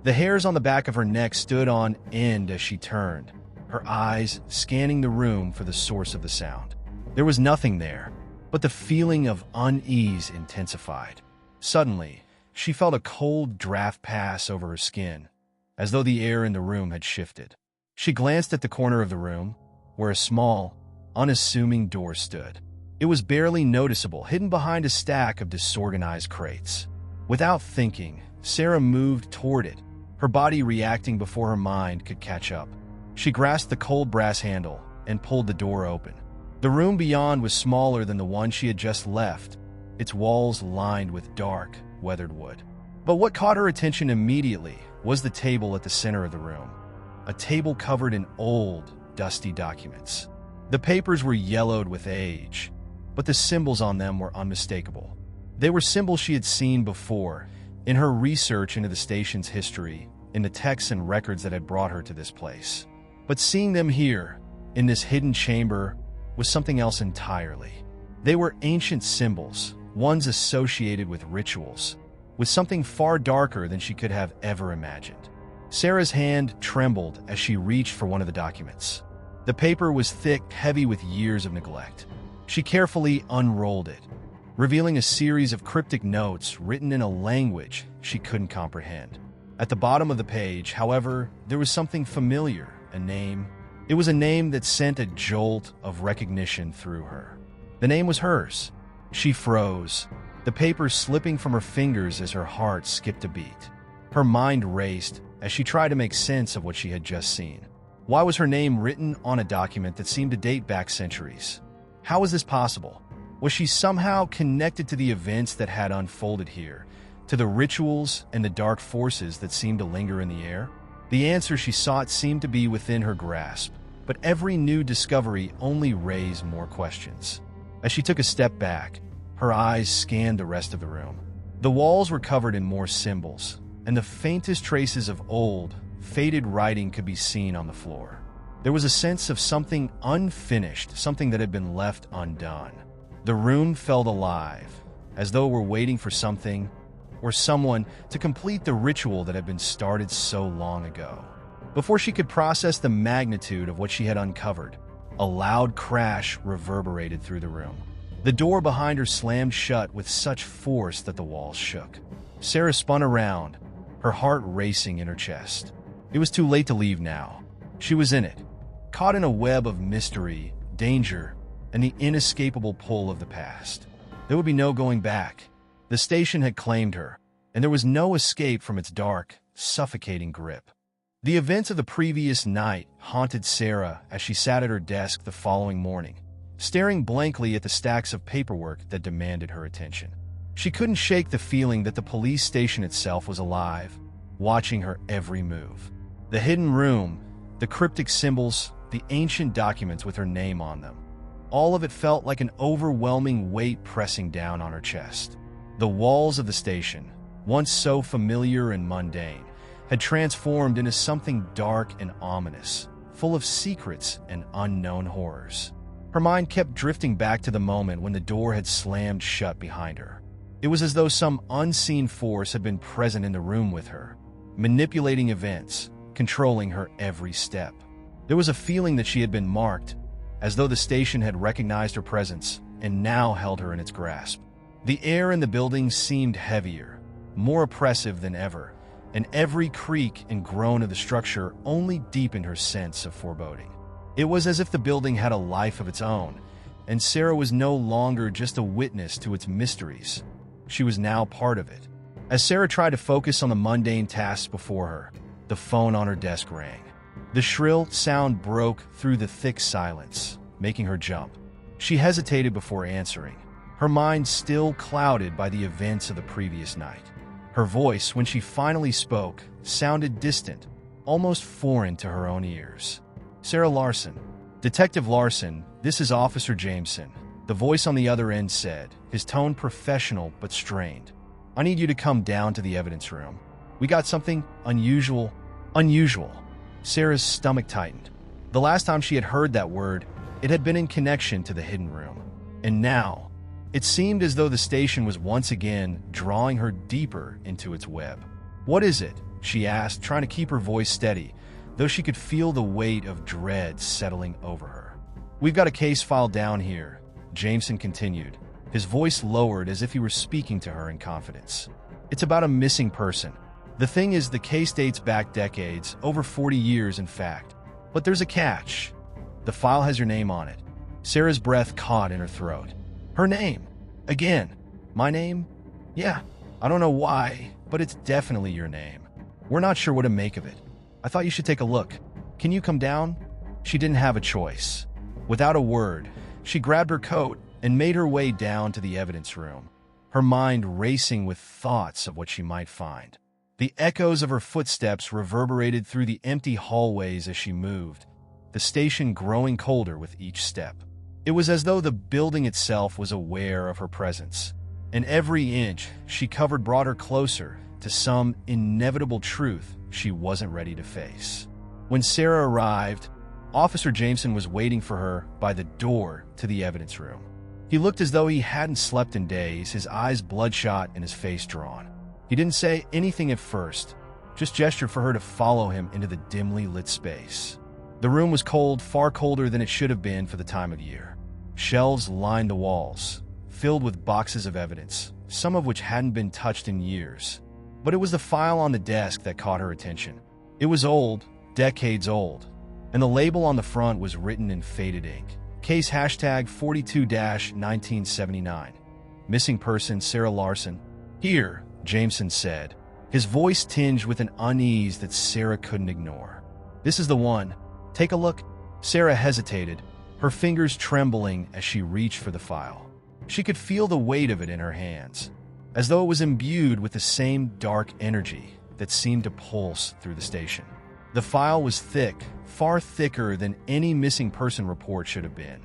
The hairs on the back of her neck stood on end as she turned, her eyes scanning the room for the source of the sound. There was nothing there, but the feeling of unease intensified. Suddenly, she felt a cold draft pass over her skin, as though the air in the room had shifted. She glanced at the corner of the room, where a small, unassuming door stood. It was barely noticeable, hidden behind a stack of disorganized crates. Without thinking, Sarah moved toward it, her body reacting before her mind could catch up. She grasped the cold brass handle and pulled the door open. The room beyond was smaller than the one she had just left, its walls lined with dark, weathered wood. But what caught her attention immediately was the table at the center of the room, a table covered in old, dusty documents. The papers were yellowed with age, but the symbols on them were unmistakable. They were symbols she had seen before, in her research into the station's history, in the texts and records that had brought her to this place. But seeing them here, in this hidden chamber, was something else entirely. They were ancient symbols, ones associated with rituals, with something far darker than she could have ever imagined. Sarah's hand trembled as she reached for one of the documents. The paper was thick, heavy with years of neglect. She carefully unrolled it, revealing a series of cryptic notes written in a language she couldn't comprehend. At the bottom of the page, however, there was something familiar, a name. It was a name that sent a jolt of recognition through her. The name was hers. She froze, the paper slipping from her fingers as her heart skipped a beat. Her mind raced as she tried to make sense of what she had just seen. Why was her name written on a document that seemed to date back centuries? How was this possible? Was she somehow connected to the events that had unfolded here, to the rituals and the dark forces that seemed to linger in the air? The answer she sought seemed to be within her grasp, but every new discovery only raised more questions. As she took a step back, her eyes scanned the rest of the room. The walls were covered in more symbols, and the faintest traces of old, faded writing could be seen on the floor. There was a sense of something unfinished, something that had been left undone. The room felt alive, as though it were waiting for something or someone to complete the ritual that had been started so long ago. Before she could process the magnitude of what she had uncovered, a loud crash reverberated through the room. The door behind her slammed shut with such force that the walls shook. Sarah spun around, her heart racing in her chest. It was too late to leave now. She was in it, caught in a web of mystery, danger, and the inescapable pull of the past. There would be no going back. The station had claimed her, and there was no escape from its dark, suffocating grip. The events of the previous night haunted Sarah as she sat at her desk the following morning, staring blankly at the stacks of paperwork that demanded her attention. She couldn't shake the feeling that the police station itself was alive, watching her every move. The hidden room, the cryptic symbols, the ancient documents with her name on them. All of it felt like an overwhelming weight pressing down on her chest. The walls of the station, once so familiar and mundane, had transformed into something dark and ominous, full of secrets and unknown horrors. Her mind kept drifting back to the moment when the door had slammed shut behind her. It was as though some unseen force had been present in the room with her, manipulating events, controlling her every step. There was a feeling that she had been marked, as though the station had recognized her presence and now held her in its grasp. The air in the building seemed heavier, more oppressive than ever, and every creak and groan of the structure only deepened her sense of foreboding. It was as if the building had a life of its own, and Sarah was no longer just a witness to its mysteries. She was now part of it. As Sarah tried to focus on the mundane tasks before her, the phone on her desk rang. The shrill sound broke through the thick silence, making her jump. She hesitated before answering, her mind still clouded by the events of the previous night. Her voice, when she finally spoke, sounded distant, almost foreign to her own ears. "Sarah Larson." "Detective Larson, this is Officer Jameson," the voice on the other end said, his tone professional but strained. "I need you to come down to the evidence room. We got something unusual, Unusual. Sarah's stomach tightened. The last time she had heard that word, it had been in connection to the hidden room. And now, it seemed as though the station was once again drawing her deeper into its web. "What is it?" she asked, trying to keep her voice steady, though she could feel the weight of dread settling over her. "We've got a case file down here," Jameson continued, his voice lowered as if he were speaking to her in confidence. "It's about a missing person. The thing is, the case dates back decades, over 40 years in fact. But there's a catch. The file has your name on it." Sarah's breath caught in her throat. Her name. Again. My name? Yeah. I don't know why, but it's definitely your name. "We're not sure what to make of it. I thought you should take a look. Can you come down?" She didn't have a choice. Without a word, she grabbed her coat and made her way down to the evidence room, her mind racing with thoughts of what she might find. The echoes of her footsteps reverberated through the empty hallways as she moved, the station growing colder with each step. It was as though the building itself was aware of her presence, and every inch she covered brought her closer to some inevitable truth she wasn't ready to face. When Sarah arrived, Officer Jameson was waiting for her by the door to the evidence room. He looked as though he hadn't slept in days, his eyes bloodshot and his face drawn. He didn't say anything at first, just gestured for her to follow him into the dimly lit space. The room was cold, far colder than it should have been for the time of year. Shelves lined the walls, filled with boxes of evidence, some of which hadn't been touched in years. But it was the file on the desk that caught her attention. It was old, decades old, and the label on the front was written in faded ink. Case hashtag 42-1979. Missing person Sarah Larson. "Here," Jameson said, his voice tinged with an unease that Sarah couldn't ignore. "This is the one. Take a look." Sarah hesitated, her fingers trembling as she reached for the file. She could feel the weight of it in her hands, as though it was imbued with the same dark energy that seemed to pulse through the station. The file was thick, far thicker than any missing person report should have been,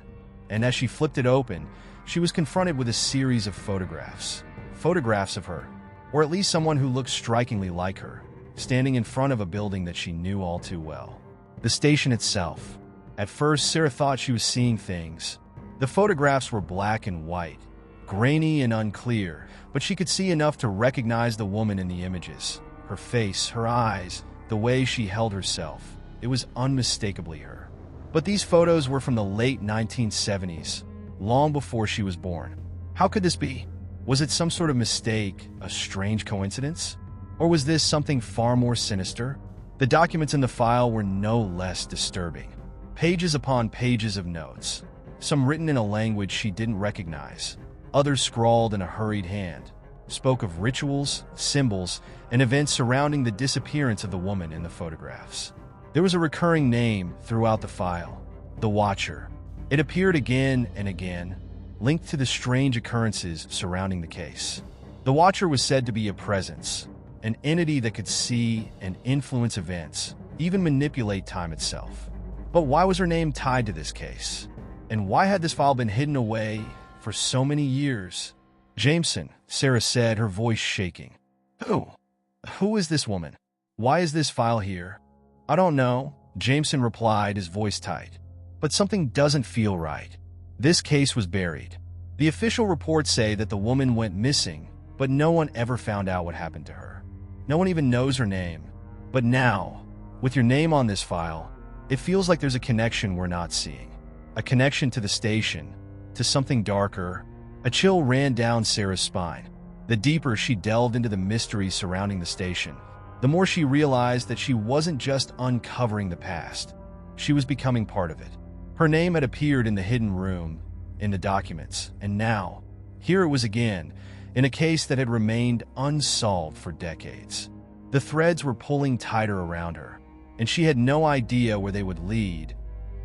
and as she flipped it open, she was confronted with a series of photographs. Photographs of her, or at least someone who looked strikingly like her, standing in front of a building that she knew all too well. The station itself. At first, Sarah thought she was seeing things. The photographs were black and white, grainy and unclear, but she could see enough to recognize the woman in the images. Her face, her eyes, the way she held herself. It was unmistakably her. But these photos were from the late 1970s, long before she was born. How could this be? Was it some sort of mistake, a strange coincidence? Or was this something far more sinister? The documents in the file were no less disturbing. Pages upon pages of notes, some written in a language she didn't recognize, others scrawled in a hurried hand, spoke of rituals, symbols, and events surrounding the disappearance of the woman in the photographs. There was a recurring name throughout the file, the Watcher. It appeared again and again, linked to the strange occurrences surrounding the case. The Watcher was said to be a presence, an entity that could see and influence events, even manipulate time itself. But why was her name tied to this case? And why had this file been hidden away for so many years? "Jameson," Sarah said, her voice shaking. Who is this woman? Why is this file here?" "I don't know," Jameson replied, his voice tight. "But something doesn't feel right. This case was buried. The official reports say that the woman went missing, but no one ever found out what happened to her. No one even knows her name. But now, with your name on this file, it feels like there's a connection we're not seeing. A connection to the station, to something darker." A chill ran down Sarah's spine. The deeper she delved into the mysteries surrounding the station, the more she realized that she wasn't just uncovering the past. She was becoming part of it. Her name had appeared in the hidden room, in the documents, and now, here it was again, in a case that had remained unsolved for decades. The threads were pulling tighter around her, and she had no idea where they would lead,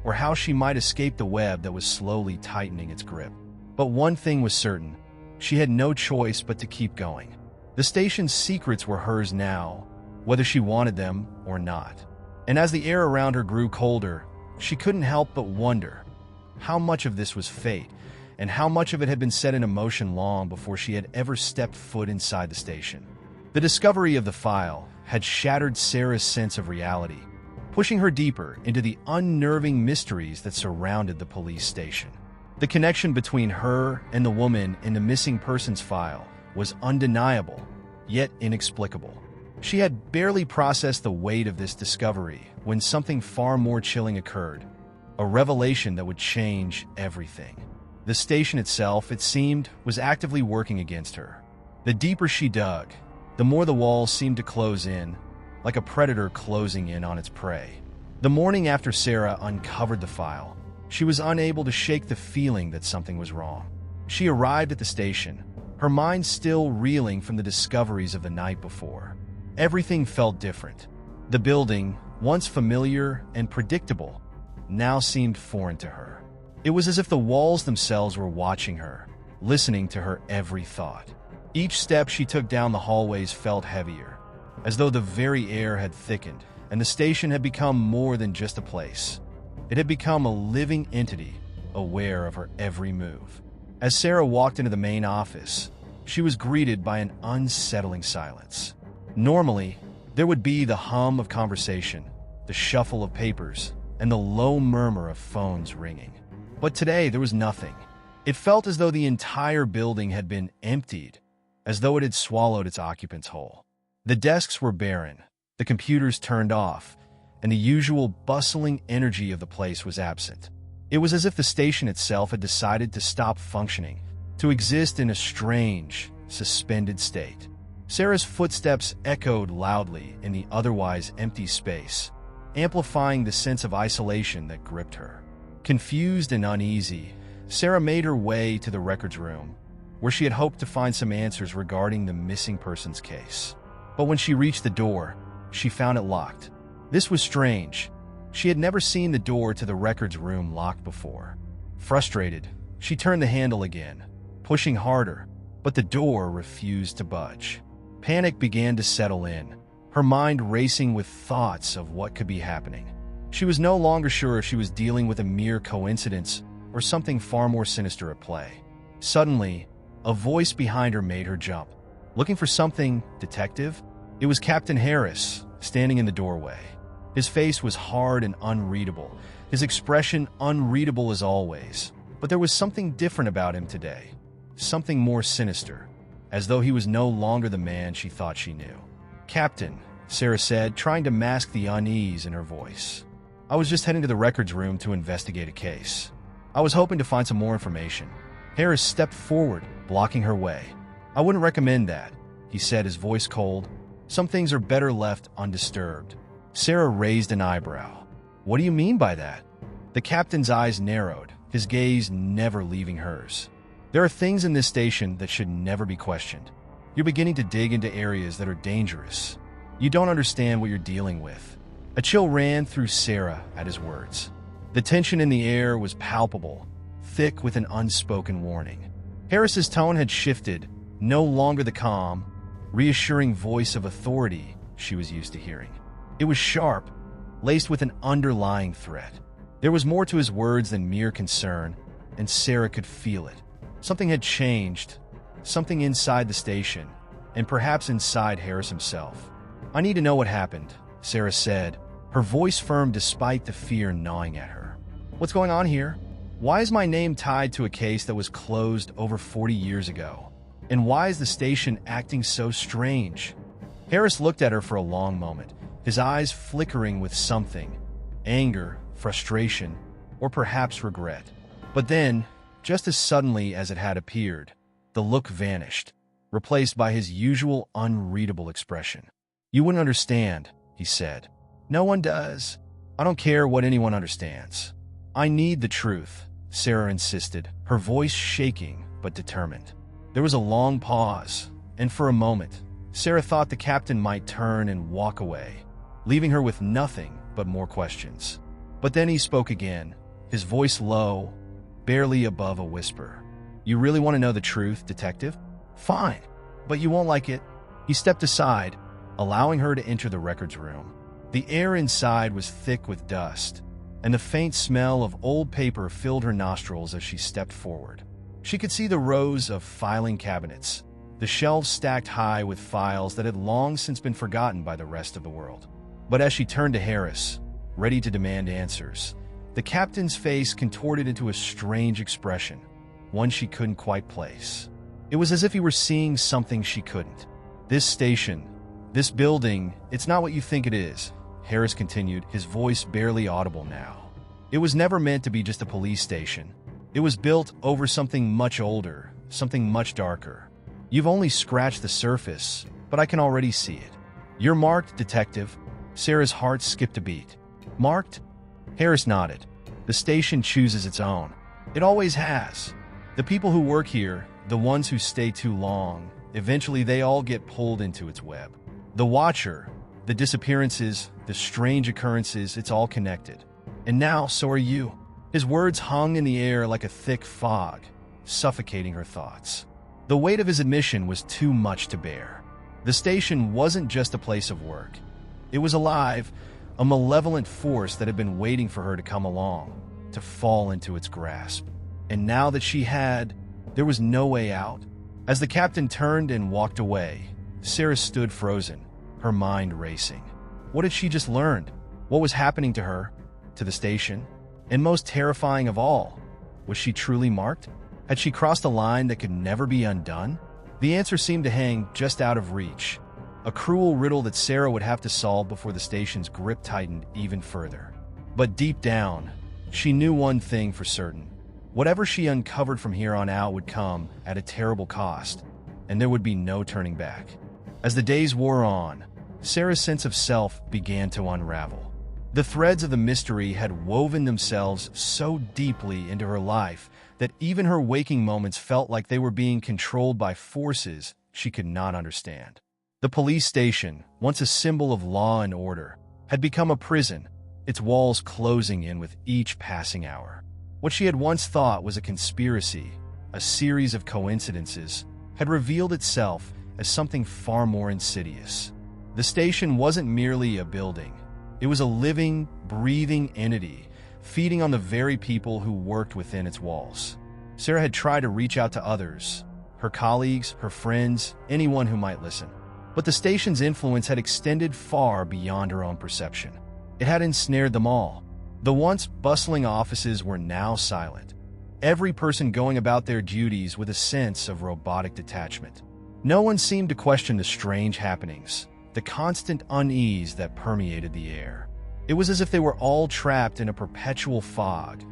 or how she might escape the web that was slowly tightening its grip. But one thing was certain, she had no choice but to keep going. The station's secrets were hers now, whether she wanted them or not. And as the air around her grew colder, she couldn't help but wonder how much of this was fate, and how much of it had been set in motion long before she had ever stepped foot inside the station. The discovery of the file had shattered Sarah's sense of reality, pushing her deeper into the unnerving mysteries that surrounded the police station. The connection between her and the woman in the missing persons file was undeniable, yet inexplicable. She had barely processed the weight of this discovery when something far more chilling occurred, a revelation that would change everything. The station itself, it seemed, was actively working against her. The deeper she dug, the more the walls seemed to close in, like a predator closing in on its prey. The morning after Sarah uncovered the file, she was unable to shake the feeling that something was wrong. She arrived at the station, her mind still reeling from the discoveries of the night before. Everything felt different. The building, once familiar and predictable, now seemed foreign to her. It was as if the walls themselves were watching her, listening to her every thought. Each step she took down the hallways felt heavier, as though the very air had thickened, and the station had become more than just a place. It had become a living entity, aware of her every move. As Sarah walked into the main office, she was greeted by an unsettling silence. Normally, there would be the hum of conversation, the shuffle of papers, and the low murmur of phones ringing. But today, there was nothing. It felt as though the entire building had been emptied, as though it had swallowed its occupants whole. The desks were barren, the computers turned off, and the usual bustling energy of the place was absent. It was as if the station itself had decided to stop functioning, to exist in a strange, suspended state. Sarah's footsteps echoed loudly in the otherwise empty space, amplifying the sense of isolation that gripped her. Confused and uneasy, Sarah made her way to the records room, where she had hoped to find some answers regarding the missing persons case. But when she reached the door, she found it locked. This was strange. She had never seen the door to the records room locked before. Frustrated, she turned the handle again, pushing harder, but the door refused to budge. Panic began to settle in, her mind racing with thoughts of what could be happening. She was no longer sure if she was dealing with a mere coincidence or something far more sinister at play. Suddenly, a voice behind her made her jump. Looking for something, detective? It was Captain Harris, standing in the doorway. His face was hard and unreadable, his expression unreadable as always. But there was something different about him today, something more sinister, as though he was no longer the man she thought she knew. "Captain," Sarah said, trying to mask the unease in her voice. "I was just heading to the records room to investigate a case. I was hoping to find some more information." Harris stepped forward, blocking her way. "I wouldn't recommend that," he said, his voice cold. "Some things are better left undisturbed." Sarah raised an eyebrow. "What do you mean by that?" The captain's eyes narrowed, his gaze never leaving hers. "There are things in this station that should never be questioned. You're beginning to dig into areas that are dangerous. You don't understand what you're dealing with." A chill ran through Sarah at his words. The tension in the air was palpable, thick with an unspoken warning. Harris's tone had shifted, no longer the calm, reassuring voice of authority she was used to hearing. It was sharp, laced with an underlying threat. There was more to his words than mere concern, and Sarah could feel it. Something had changed, something inside the station, and perhaps inside Harris himself. "I need to know what happened," Sarah said, her voice firm despite the fear gnawing at her. "What's going on here? Why is my name tied to a case that was closed over 40 years ago? And why is the station acting so strange?" Harris looked at her for a long moment, his eyes flickering with something, anger, frustration, or perhaps regret. But then, just as suddenly as it had appeared, the look vanished, replaced by his usual unreadable expression. "You wouldn't understand," he said. "No one does. I don't care what anyone understands. I need the truth," Sarah insisted, her voice shaking but determined. There was a long pause, and for a moment, Sarah thought the captain might turn and walk away, leaving her with nothing but more questions. But then he spoke again, his voice low, barely above a whisper. "You really want to know the truth, detective? Fine, but you won't like it." He stepped aside, allowing her to enter the records room. The air inside was thick with dust, and the faint smell of old paper filled her nostrils as she stepped forward. She could see the rows of filing cabinets, the shelves stacked high with files that had long since been forgotten by the rest of the world. But as she turned to Harris, ready to demand answers, the captain's face contorted into a strange expression, one she couldn't quite place. It was as if he were seeing something she couldn't. "This station, this building, it's not what you think it is," Harris continued, his voice barely audible now. "It was never meant to be just a police station. It was built over something much older, something much darker. You've only scratched the surface, but I can already see it. You're marked, Detective." Sarah's heart skipped a beat. "Marked?" Harris nodded. "The station chooses its own. It always has. The people who work here, the ones who stay too long, eventually they all get pulled into its web. The Watcher, the disappearances, the strange occurrences, it's all connected. And now, so are you." His words hung in the air like a thick fog, suffocating her thoughts. The weight of his admission was too much to bear. The station wasn't just a place of work. It was alive, a malevolent force that had been waiting for her to come along, to fall into its grasp. And now that she had, there was no way out. As the captain turned and walked away, Sarah stood frozen, her mind racing. What had she just learned? What was happening to her? To the station? And most terrifying of all, was she truly marked? Had she crossed a line that could never be undone? The answer seemed to hang just out of reach, a cruel riddle that Sarah would have to solve before the station's grip tightened even further. But deep down, she knew one thing for certain. Whatever she uncovered from here on out would come at a terrible cost, and there would be no turning back. As the days wore on, Sarah's sense of self began to unravel. The threads of the mystery had woven themselves so deeply into her life that even her waking moments felt like they were being controlled by forces she could not understand. The police station, once a symbol of law and order, had become a prison, its walls closing in with each passing hour. What she had once thought was a conspiracy, a series of coincidences, had revealed itself as something far more insidious. The station wasn't merely a building. It was a living, breathing entity, feeding on the very people who worked within its walls. Sarah had tried to reach out to others, her colleagues, her friends, anyone who might listen. But the station's influence had extended far beyond her own perception. It had ensnared them all. The once bustling offices were now silent, every person going about their duties with a sense of robotic detachment. No one seemed to question the strange happenings, the constant unease that permeated the air. It was as if they were all trapped in a perpetual fog,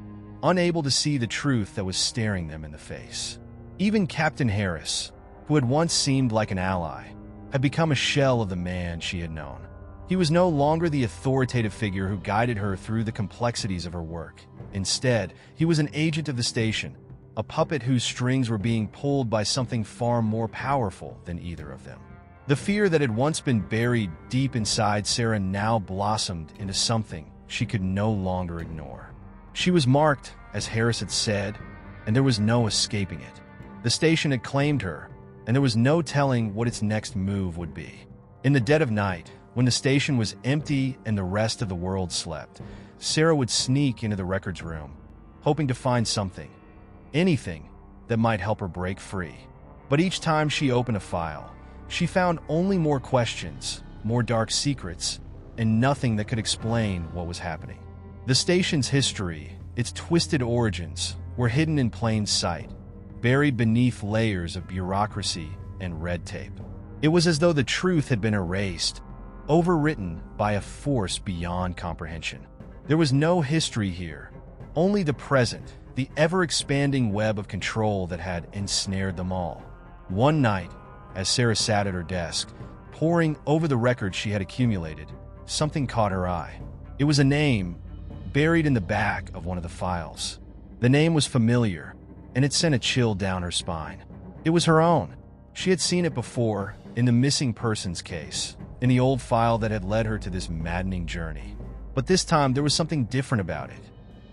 unable to see the truth that was staring them in the face. Even Captain Harris, who had once seemed like an ally, had become a shell of the man she had known. He was no longer the authoritative figure who guided her through the complexities of her work. Instead, he was an agent of the station, a puppet whose strings were being pulled by something far more powerful than either of them. The fear that had once been buried deep inside Sarah now blossomed into something she could no longer ignore. She was marked, as Harris had said, and there was no escaping it. The station had claimed her, and there was no telling what its next move would be. In the dead of night, when the station was empty and the rest of the world slept, Sarah would sneak into the records room, hoping to find something, anything, that might help her break free. But each time she opened a file, she found only more questions, more dark secrets, and nothing that could explain what was happening. The station's history, its twisted origins, were hidden in plain sight, buried beneath layers of bureaucracy and red tape. It was as though the truth had been erased, overwritten by a force beyond comprehension. There was no history here, only the present, the ever-expanding web of control that had ensnared them all. One night, as Sarah sat at her desk, poring over the records she had accumulated, something caught her eye. It was a name buried in the back of one of the files. The name was familiar, and it sent a chill down her spine. It was her own. She had seen it before, in the missing persons case, in the old file that had led her to this maddening journey. But this time, there was something different about it.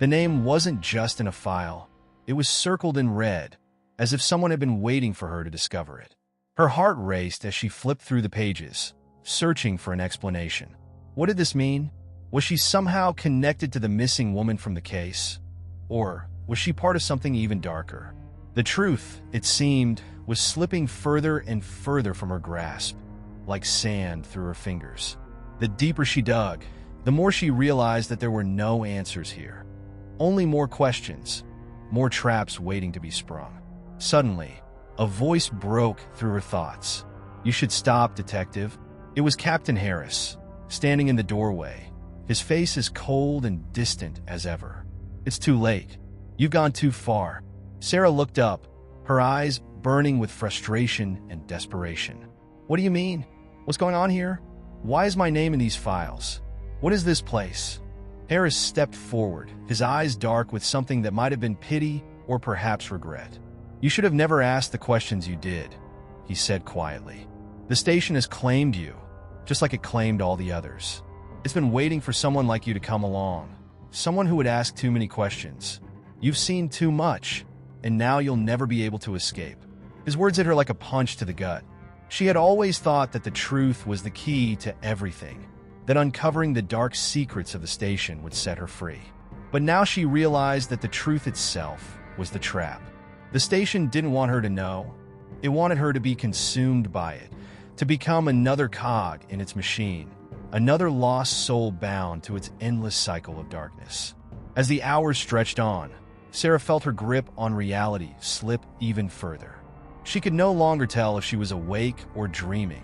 The name wasn't just in a file. It was circled in red, as if someone had been waiting for her to discover it. Her heart raced as she flipped through the pages, searching for an explanation. What did this mean? Was she somehow connected to the missing woman from the case? Or was she part of something even darker? The truth, it seemed, was slipping further and further from her grasp, like sand through her fingers. The deeper she dug, the more she realized that there were no answers here. Only more questions, more traps waiting to be sprung. Suddenly, a voice broke through her thoughts. "You should stop, Detective." It was Captain Harris, standing in the doorway, his face as cold and distant as ever. "It's too late. You've gone too far." Sarah looked up, her eyes burning with frustration and desperation. "What do you mean? What's going on here? Why is my name in these files? What is this place?" Harris stepped forward, his eyes dark with something that might have been pity or perhaps regret. "You should have never asked the questions you did," he said quietly. "The station has claimed you, just like it claimed all the others. It's been waiting for someone like you to come along, someone who would ask too many questions. You've seen too much, and now you'll never be able to escape." His words hit her like a punch to the gut. She had always thought that the truth was the key to everything, that uncovering the dark secrets of the station would set her free. But now she realized that the truth itself was the trap. The station didn't want her to know. It wanted her to be consumed by it, to become another cog in its machine, another lost soul bound to its endless cycle of darkness. As the hours stretched on, Sarah felt her grip on reality slip even further. She could no longer tell if she was awake or dreaming,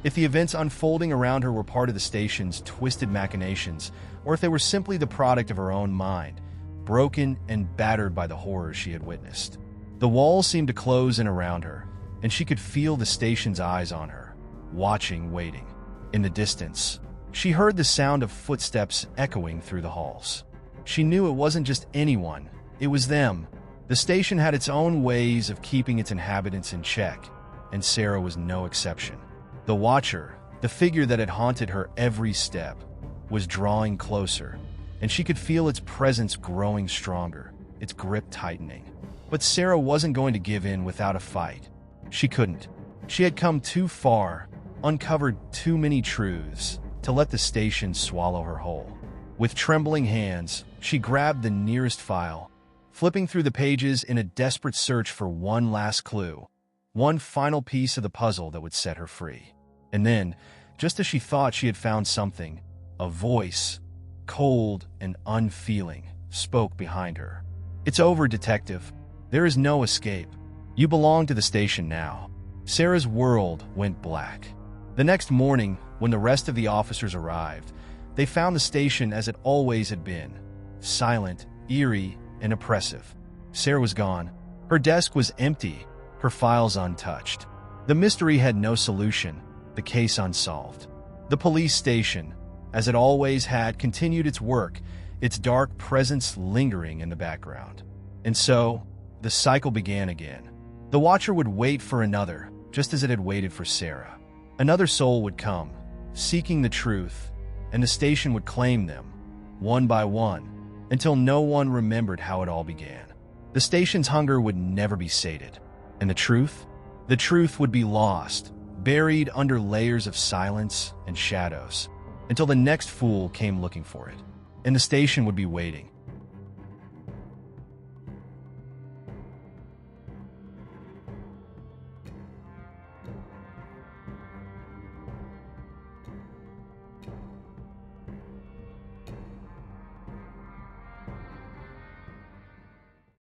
if the events unfolding around her were part of the station's twisted machinations, or if they were simply the product of her own mind, broken and battered by the horrors she had witnessed. The walls seemed to close in around her, and she could feel the station's eyes on her, watching, waiting. In the distance, she heard the sound of footsteps echoing through the halls. She knew it wasn't just anyone, it was them. The station had its own ways of keeping its inhabitants in check, and Sarah was no exception. The Watcher, the figure that had haunted her every step, was drawing closer, and she could feel its presence growing stronger, its grip tightening. But Sarah wasn't going to give in without a fight. She couldn't. She had come too far, uncovered too many truths, to let the station swallow her whole. With trembling hands, she grabbed the nearest file, flipping through the pages in a desperate search for one last clue, one final piece of the puzzle that would set her free. And then, just as she thought she had found something, a voice, cold and unfeeling, spoke behind her. "It's over, Detective. There is no escape. You belong to the station now." Sarah's world went black. The next morning, when the rest of the officers arrived, they found the station as it always had been, silent, eerie, and oppressive. Sarah was gone. Her desk was empty, her files untouched. The mystery had no solution, the case unsolved. The police station, as it always had, continued its work, its dark presence lingering in the background. And so, the cycle began again. The Watcher would wait for another, just as it had waited for Sarah. Another soul would come, seeking the truth, and the station would claim them, one by one, until no one remembered how it all began. The station's hunger would never be sated. And the truth? The truth would be lost, buried under layers of silence and shadows, until the next fool came looking for it. And the station would be waiting,